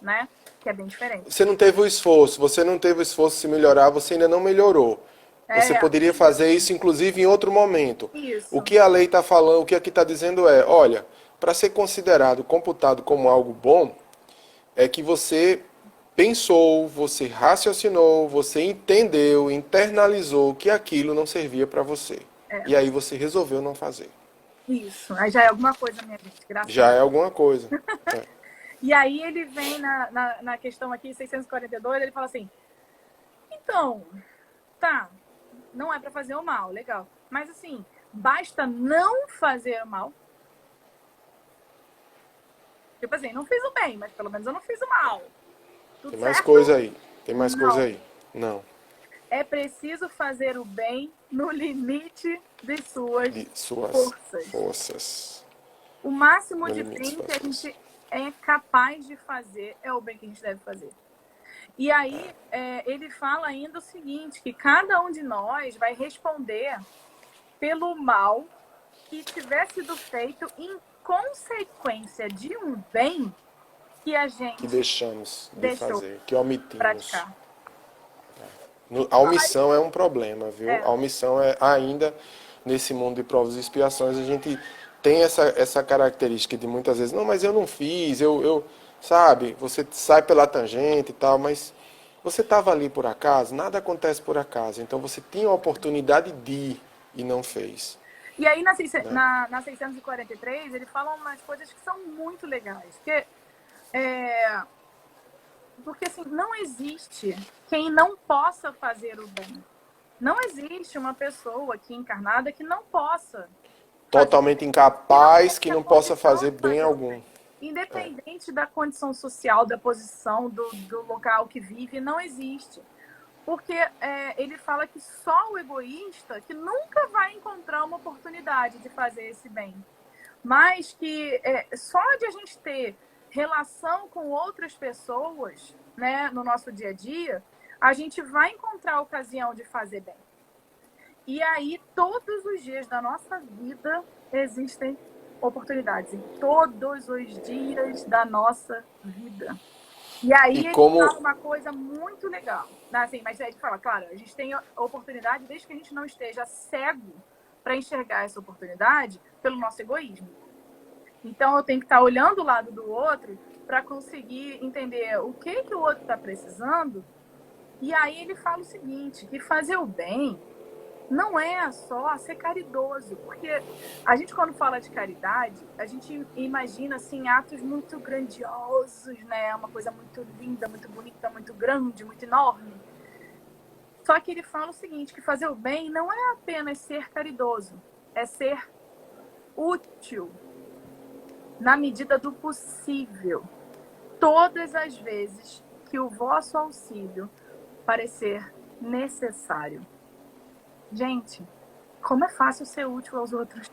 né? Que é bem diferente. Você não teve o esforço, você não teve o esforço de se melhorar, você ainda não melhorou. Você poderia fazer isso, inclusive, em outro momento. O Isso, que a lei está falando, o que aqui está dizendo é, olha, para ser considerado, computado como algo bom, é que você pensou, você raciocinou, você entendeu, internalizou que aquilo não servia para você. é, E aí você resolveu não fazer. isso. Aí já é alguma coisa, minha gente, graças a Já é Deus. alguma coisa. É. E aí ele vem na questão aqui, 642, ele fala assim, então, tá, não é para fazer o mal, legal. Mas assim, basta não fazer o mal. Tipo assim, não fiz o bem, mas pelo menos eu não fiz o mal. Tudo Tem mais certo? coisa aí. Tem mais coisa Não. aí. Não. É preciso fazer o bem no limite de suas De suas forças. forças. O máximo No de limite de bem que suas a forças. gente é capaz de fazer é o bem que a gente deve fazer. E aí ele fala ainda o seguinte, que cada um de nós vai responder pelo mal que tiver sido feito em consequência de um bem que a Que gente deixamos de deixou fazer, que omitimos. praticar. A Aí, omissão é um problema, viu? é, A omissão é ainda nesse mundo de provas e expiações, a gente tem essa característica de muitas vezes, não, mas eu não fiz, sabe, você sai pela tangente e tal, mas você estava ali por acaso, nada acontece por acaso, então você tinha a oportunidade de ir e não fez, e aí né? na 643 ele fala umas coisas que são muito legais. Porque assim, não existe quem não possa fazer o bem. Não existe uma pessoa aqui encarnada que não possa fazer o Totalmente bem, que não incapaz, que tenha não possa condição fazer de bem fazer o algum. bem. Independente da condição social, da posição, do local que vive, não existe. Porque ele fala que só o egoísta que nunca vai encontrar uma oportunidade de fazer esse bem. Mas que só de a gente ter relação com outras pessoas, né, no nosso dia a dia, a gente vai encontrar a ocasião de fazer bem. E aí, todos os dias da nossa vida existem oportunidades, em todos os dias da nossa vida. E E aí ele como fala uma coisa muito legal. Assim, mas ele fala, claro, a gente tem oportunidade desde que a gente não esteja cego para enxergar essa oportunidade pelo nosso egoísmo. Então eu tenho que estar olhando o lado do outro para conseguir entender o que o outro está precisando. E aí ele fala o seguinte, que fazer o bem não é só ser caridoso, porque a gente quando fala de caridade, a gente imagina assim atos muito grandiosos, né? Uma coisa muito linda, muito bonita, muito grande, muito enorme. Só que ele fala o seguinte, que fazer o bem não é apenas ser caridoso, é ser útil na medida do possível. todas as vezes que o vosso auxílio parecer necessário. Gente, como é fácil ser útil aos outros.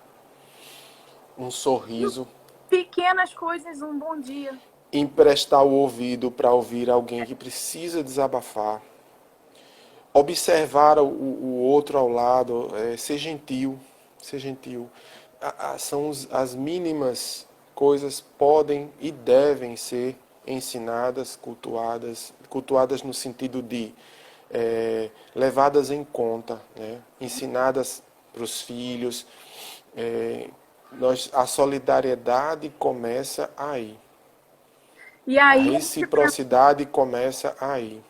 Um sorriso, Pequenas coisas, um bom dia. emprestar o ouvido para ouvir alguém que precisa desabafar, observar o outro ao lado, ser gentil, ser gentil. São as mínimas coisas podem e devem ser ensinadas, cultuadas no sentido de levadas em conta, né? Ensinadas para os filhos. A solidariedade começa aí. E A aí a gente pensa, reciprocidade começa aí.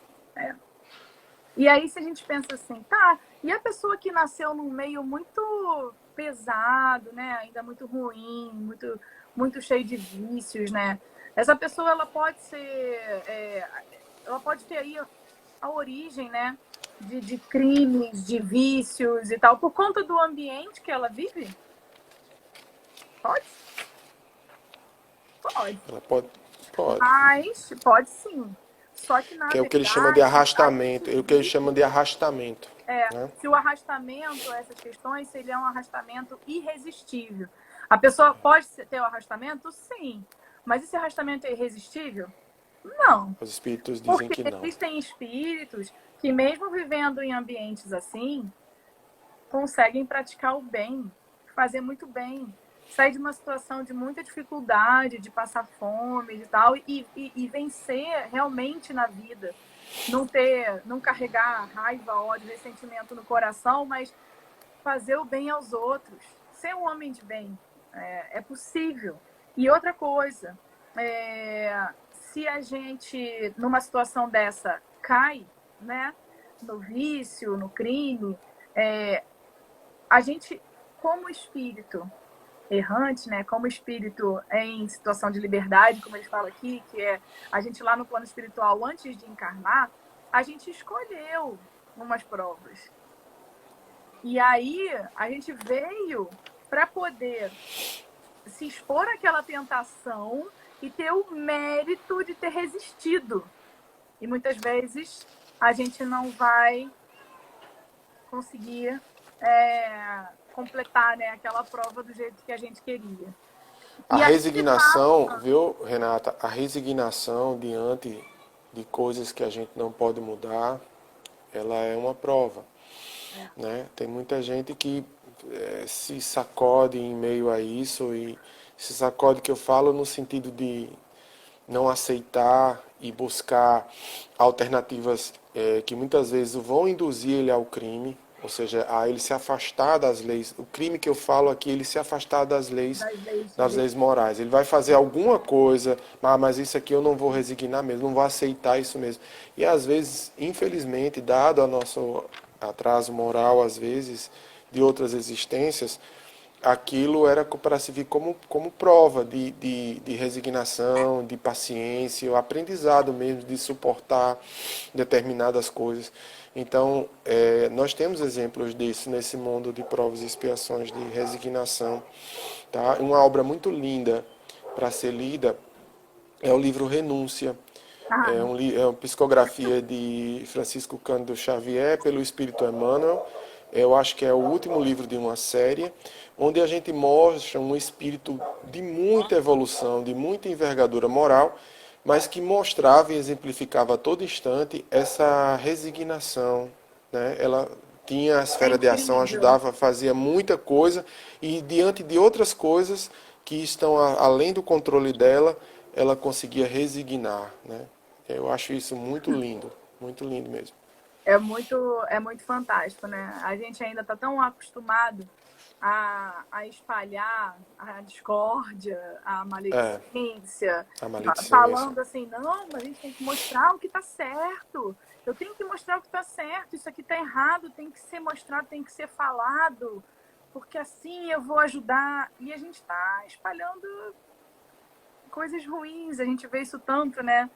e aí se a gente pensa assim, tá, e a pessoa que nasceu num meio muito pesado, né, ainda muito ruim, muito cheio de vícios, né? Essa pessoa ela pode ser, ela pode ter aí a origem, né, de crimes, de vícios e tal, por conta do ambiente que ela vive? Pode? Pode. Ela pode. Mas pode sim. Só que, na Que é o que ele chama de verdade, a arrastamento. gente É o que ele chama vive. de arrastamento. Né? Se o arrastamento, essas questões, se ele é um arrastamento irresistível. A pessoa pode ter o arrastamento? Sim. Mas esse arrastamento é irresistível? Não. Os espíritos dizem Porque que não. existem espíritos que, mesmo vivendo em ambientes assim, conseguem praticar o bem, fazer muito bem, sair de uma situação de muita dificuldade, de passar fome e tal, e vencer realmente na vida. Não carregar raiva, ódio, ressentimento no coração, mas fazer o bem aos outros. Ser um homem de bem. É possível. E outra coisa, se a gente, numa situação dessa, cai, né, no vício, no crime, a gente, como espírito errante, né, como espírito em situação de liberdade, como eles falam aqui, que é a gente lá no plano espiritual, antes de encarnar, a gente escolheu umas provas. E aí a gente veio para poder se expor àquela tentação e ter o mérito de ter resistido. E muitas vezes a gente não vai conseguir completar, né, aquela prova do jeito que a gente queria. A E aí se resignação, fala, viu, Renata? A resignação diante de coisas que a gente não pode mudar, ela é uma prova. Né? Tem muita gente que se sacode em meio a isso, e se sacode que eu falo no sentido de não aceitar e buscar alternativas que muitas vezes vão induzir ele ao crime, ou seja, a ele se afastar das leis. O crime que eu falo aqui, ele se afastar das leis morais. Ele vai fazer alguma coisa, mas isso aqui eu não vou resignar mesmo, não vou aceitar isso mesmo. E às vezes, infelizmente, dado o nosso atraso moral, às vezes, de outras existências, aquilo era para se vir como prova de resignação, de paciência, o aprendizado mesmo de suportar determinadas coisas. Então, nós temos exemplos disso nesse mundo de provas e expiações, de resignação. Tá? Uma obra muito linda para ser lida é o livro Renúncia. É uma psicografia de Francisco Cândido Xavier pelo Espírito Emmanuel. Eu acho que é o último livro de uma série, onde a gente mostra um espírito de muita evolução, de muita envergadura moral, mas que mostrava e exemplificava a todo instante essa resignação. Né? Ela tinha a é esfera de ação, incrível. ajudava, fazia muita coisa, e diante de outras coisas que estão além do controle dela, ela conseguia resignar. Né? Eu acho isso muito lindo mesmo. É muito fantástico, né? A gente ainda está tão acostumado a espalhar a discórdia, a É, maledicência, a maledicência. falando assim, não, mas a gente tem que mostrar o que está certo. Eu tenho que mostrar o que está certo, isso aqui está errado, tem que ser mostrado, tem que ser falado, porque assim eu vou ajudar. E a gente está espalhando coisas ruins, a gente vê isso tanto, né?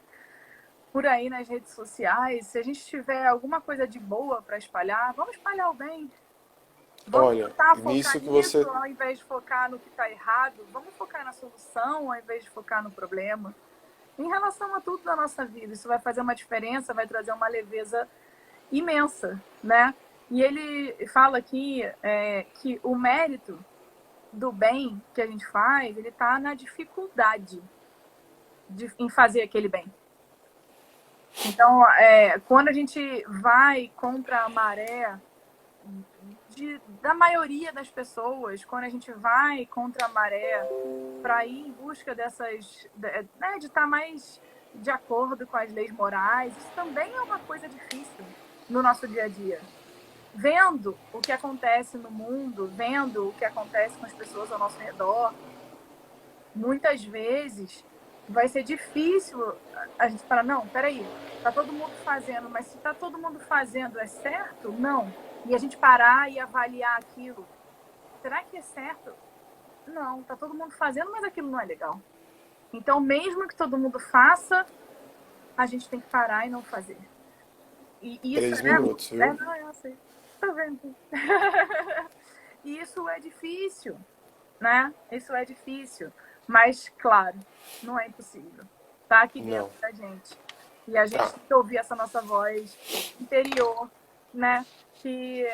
Por aí nas redes sociais. Se a gente tiver alguma coisa de boa para espalhar, vamos espalhar o bem. Vamos Olha, tentar focar nisso que nisso você. ao invés de focar no que está errado. Vamos focar na solução ao invés de focar no problema. em relação a tudo da nossa vida. Isso vai fazer uma diferença, vai trazer uma leveza imensa, né? E ele fala aqui que o mérito do bem que a gente faz, ele está na dificuldade em fazer aquele bem. Então, quando a gente vai contra a maré da maioria das pessoas, quando a gente vai contra a maré para ir em busca dessas, né, de estar mais de acordo com as leis morais, isso também é uma coisa difícil no nosso dia a dia. Vendo o que acontece no mundo, vendo o que acontece com as pessoas ao nosso redor, muitas vezes vai ser difícil a gente falar, não, peraí, tá todo mundo fazendo, mas se tá todo mundo fazendo, é certo? Não. E a gente parar e avaliar aquilo. Será que é certo? Não, tá todo mundo fazendo, mas aquilo não é legal. Então, mesmo que todo mundo faça, a gente tem que parar e não fazer. E isso 3 minutos, viu? não, eu sei. Tá vendo? E isso é difícil, né? Isso é difícil. Mas, claro, não é impossível. Tá aqui dentro Não. da gente. E a gente Tá. tem que ouvir essa nossa voz interior, né? Que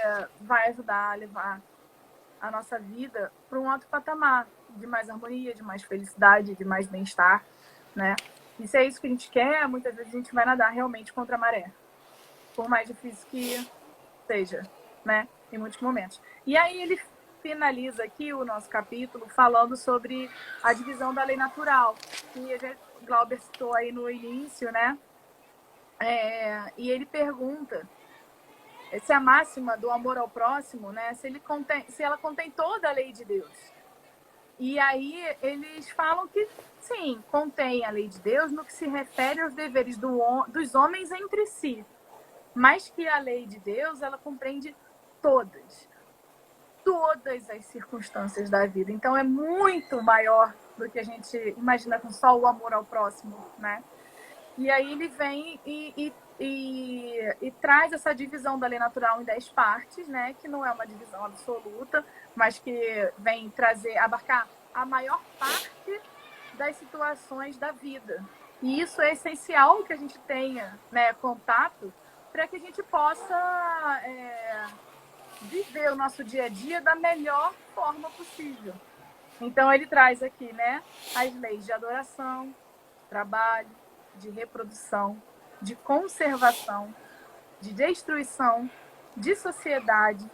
vai ajudar a levar a nossa vida para um outro patamar de mais harmonia, de mais felicidade, de mais bem-estar, né? E se é isso que a gente quer, muitas vezes a gente vai nadar realmente contra a maré. Por mais difícil que seja, né? Em muitos momentos. E aí ele finaliza aqui o nosso capítulo falando sobre a divisão da lei natural, que a gente, Glauber citou aí no início, né? E ele pergunta se a máxima do amor ao próximo, né? Se ela contém toda a lei de Deus. E aí eles falam que sim, contém a lei de Deus no que se refere aos deveres dos homens entre si, mas que a lei de Deus ela compreende todas as circunstâncias da vida. Então é muito maior do que a gente imagina com só o amor ao próximo, né? E aí ele vem e traz essa divisão da lei natural em 10 partes, né? Que não é uma divisão absoluta, mas que vem abarcar a maior parte das situações da vida. E isso é essencial que a gente tenha, né, contato para que a gente possa viver o nosso dia a dia da melhor forma possível. Então ele traz aqui, né, as leis de adoração, trabalho, de reprodução, de conservação, de destruição, de sociedade,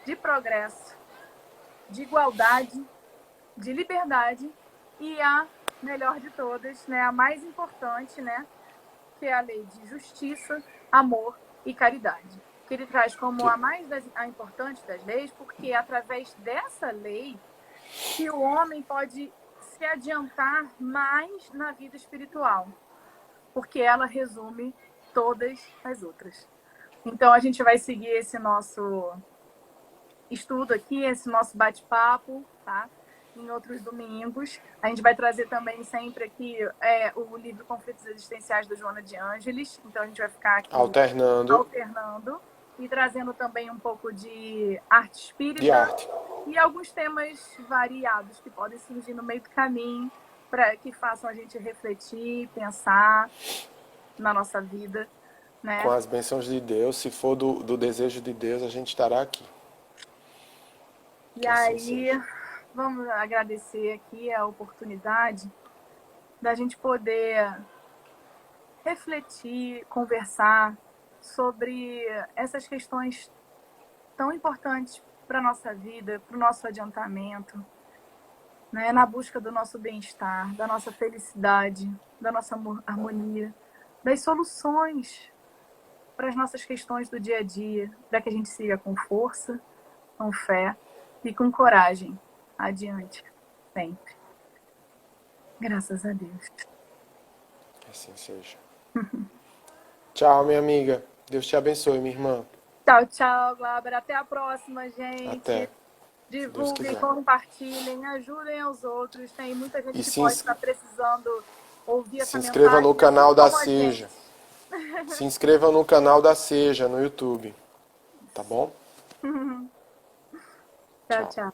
de progresso, de igualdade, de liberdade e a melhor de todas, né, a mais importante, né, que é a lei de justiça, amor e caridade. Que ele traz como a importante das leis, porque é através dessa lei que o homem pode se adiantar mais na vida espiritual, porque ela resume todas as outras. Então a gente vai seguir esse nosso estudo aqui, esse nosso bate-papo, tá? Em outros domingos. A gente vai trazer também sempre aqui o livro Conflitos Existenciais da Joana de Ângeles. Então a gente vai ficar aqui Alternando e trazendo também um pouco de arte espírita de arte. e alguns temas variados que podem surgir no meio do caminho para que façam a gente refletir, pensar na nossa vida, né? Com as bênçãos de Deus, se for do desejo de Deus, a gente estará aqui. E Que assim aí, seja. vamos agradecer aqui a oportunidade da gente poder refletir, conversar sobre essas questões tão importantes para a nossa vida, para o nosso adiantamento, né? Na busca do nosso bem-estar, da nossa felicidade, da nossa harmonia, das soluções para as nossas questões do dia a dia, para que a gente siga com força, com fé e com coragem adiante, sempre. Graças a Deus. Que assim seja. Tchau, minha amiga. Deus te abençoe, minha irmã. Tchau, tchau, Glauber. Até a próxima, gente. Até, se Deus Divulguem, quiser. compartilhem, ajudem aos outros. Tem muita gente E que pode estar precisando ouvir se essa inscreva no mensagem, assim canal da como a gente. Seja. Se inscreva no canal da Seja no YouTube. Tá bom? Tchau, Tchau. tchau.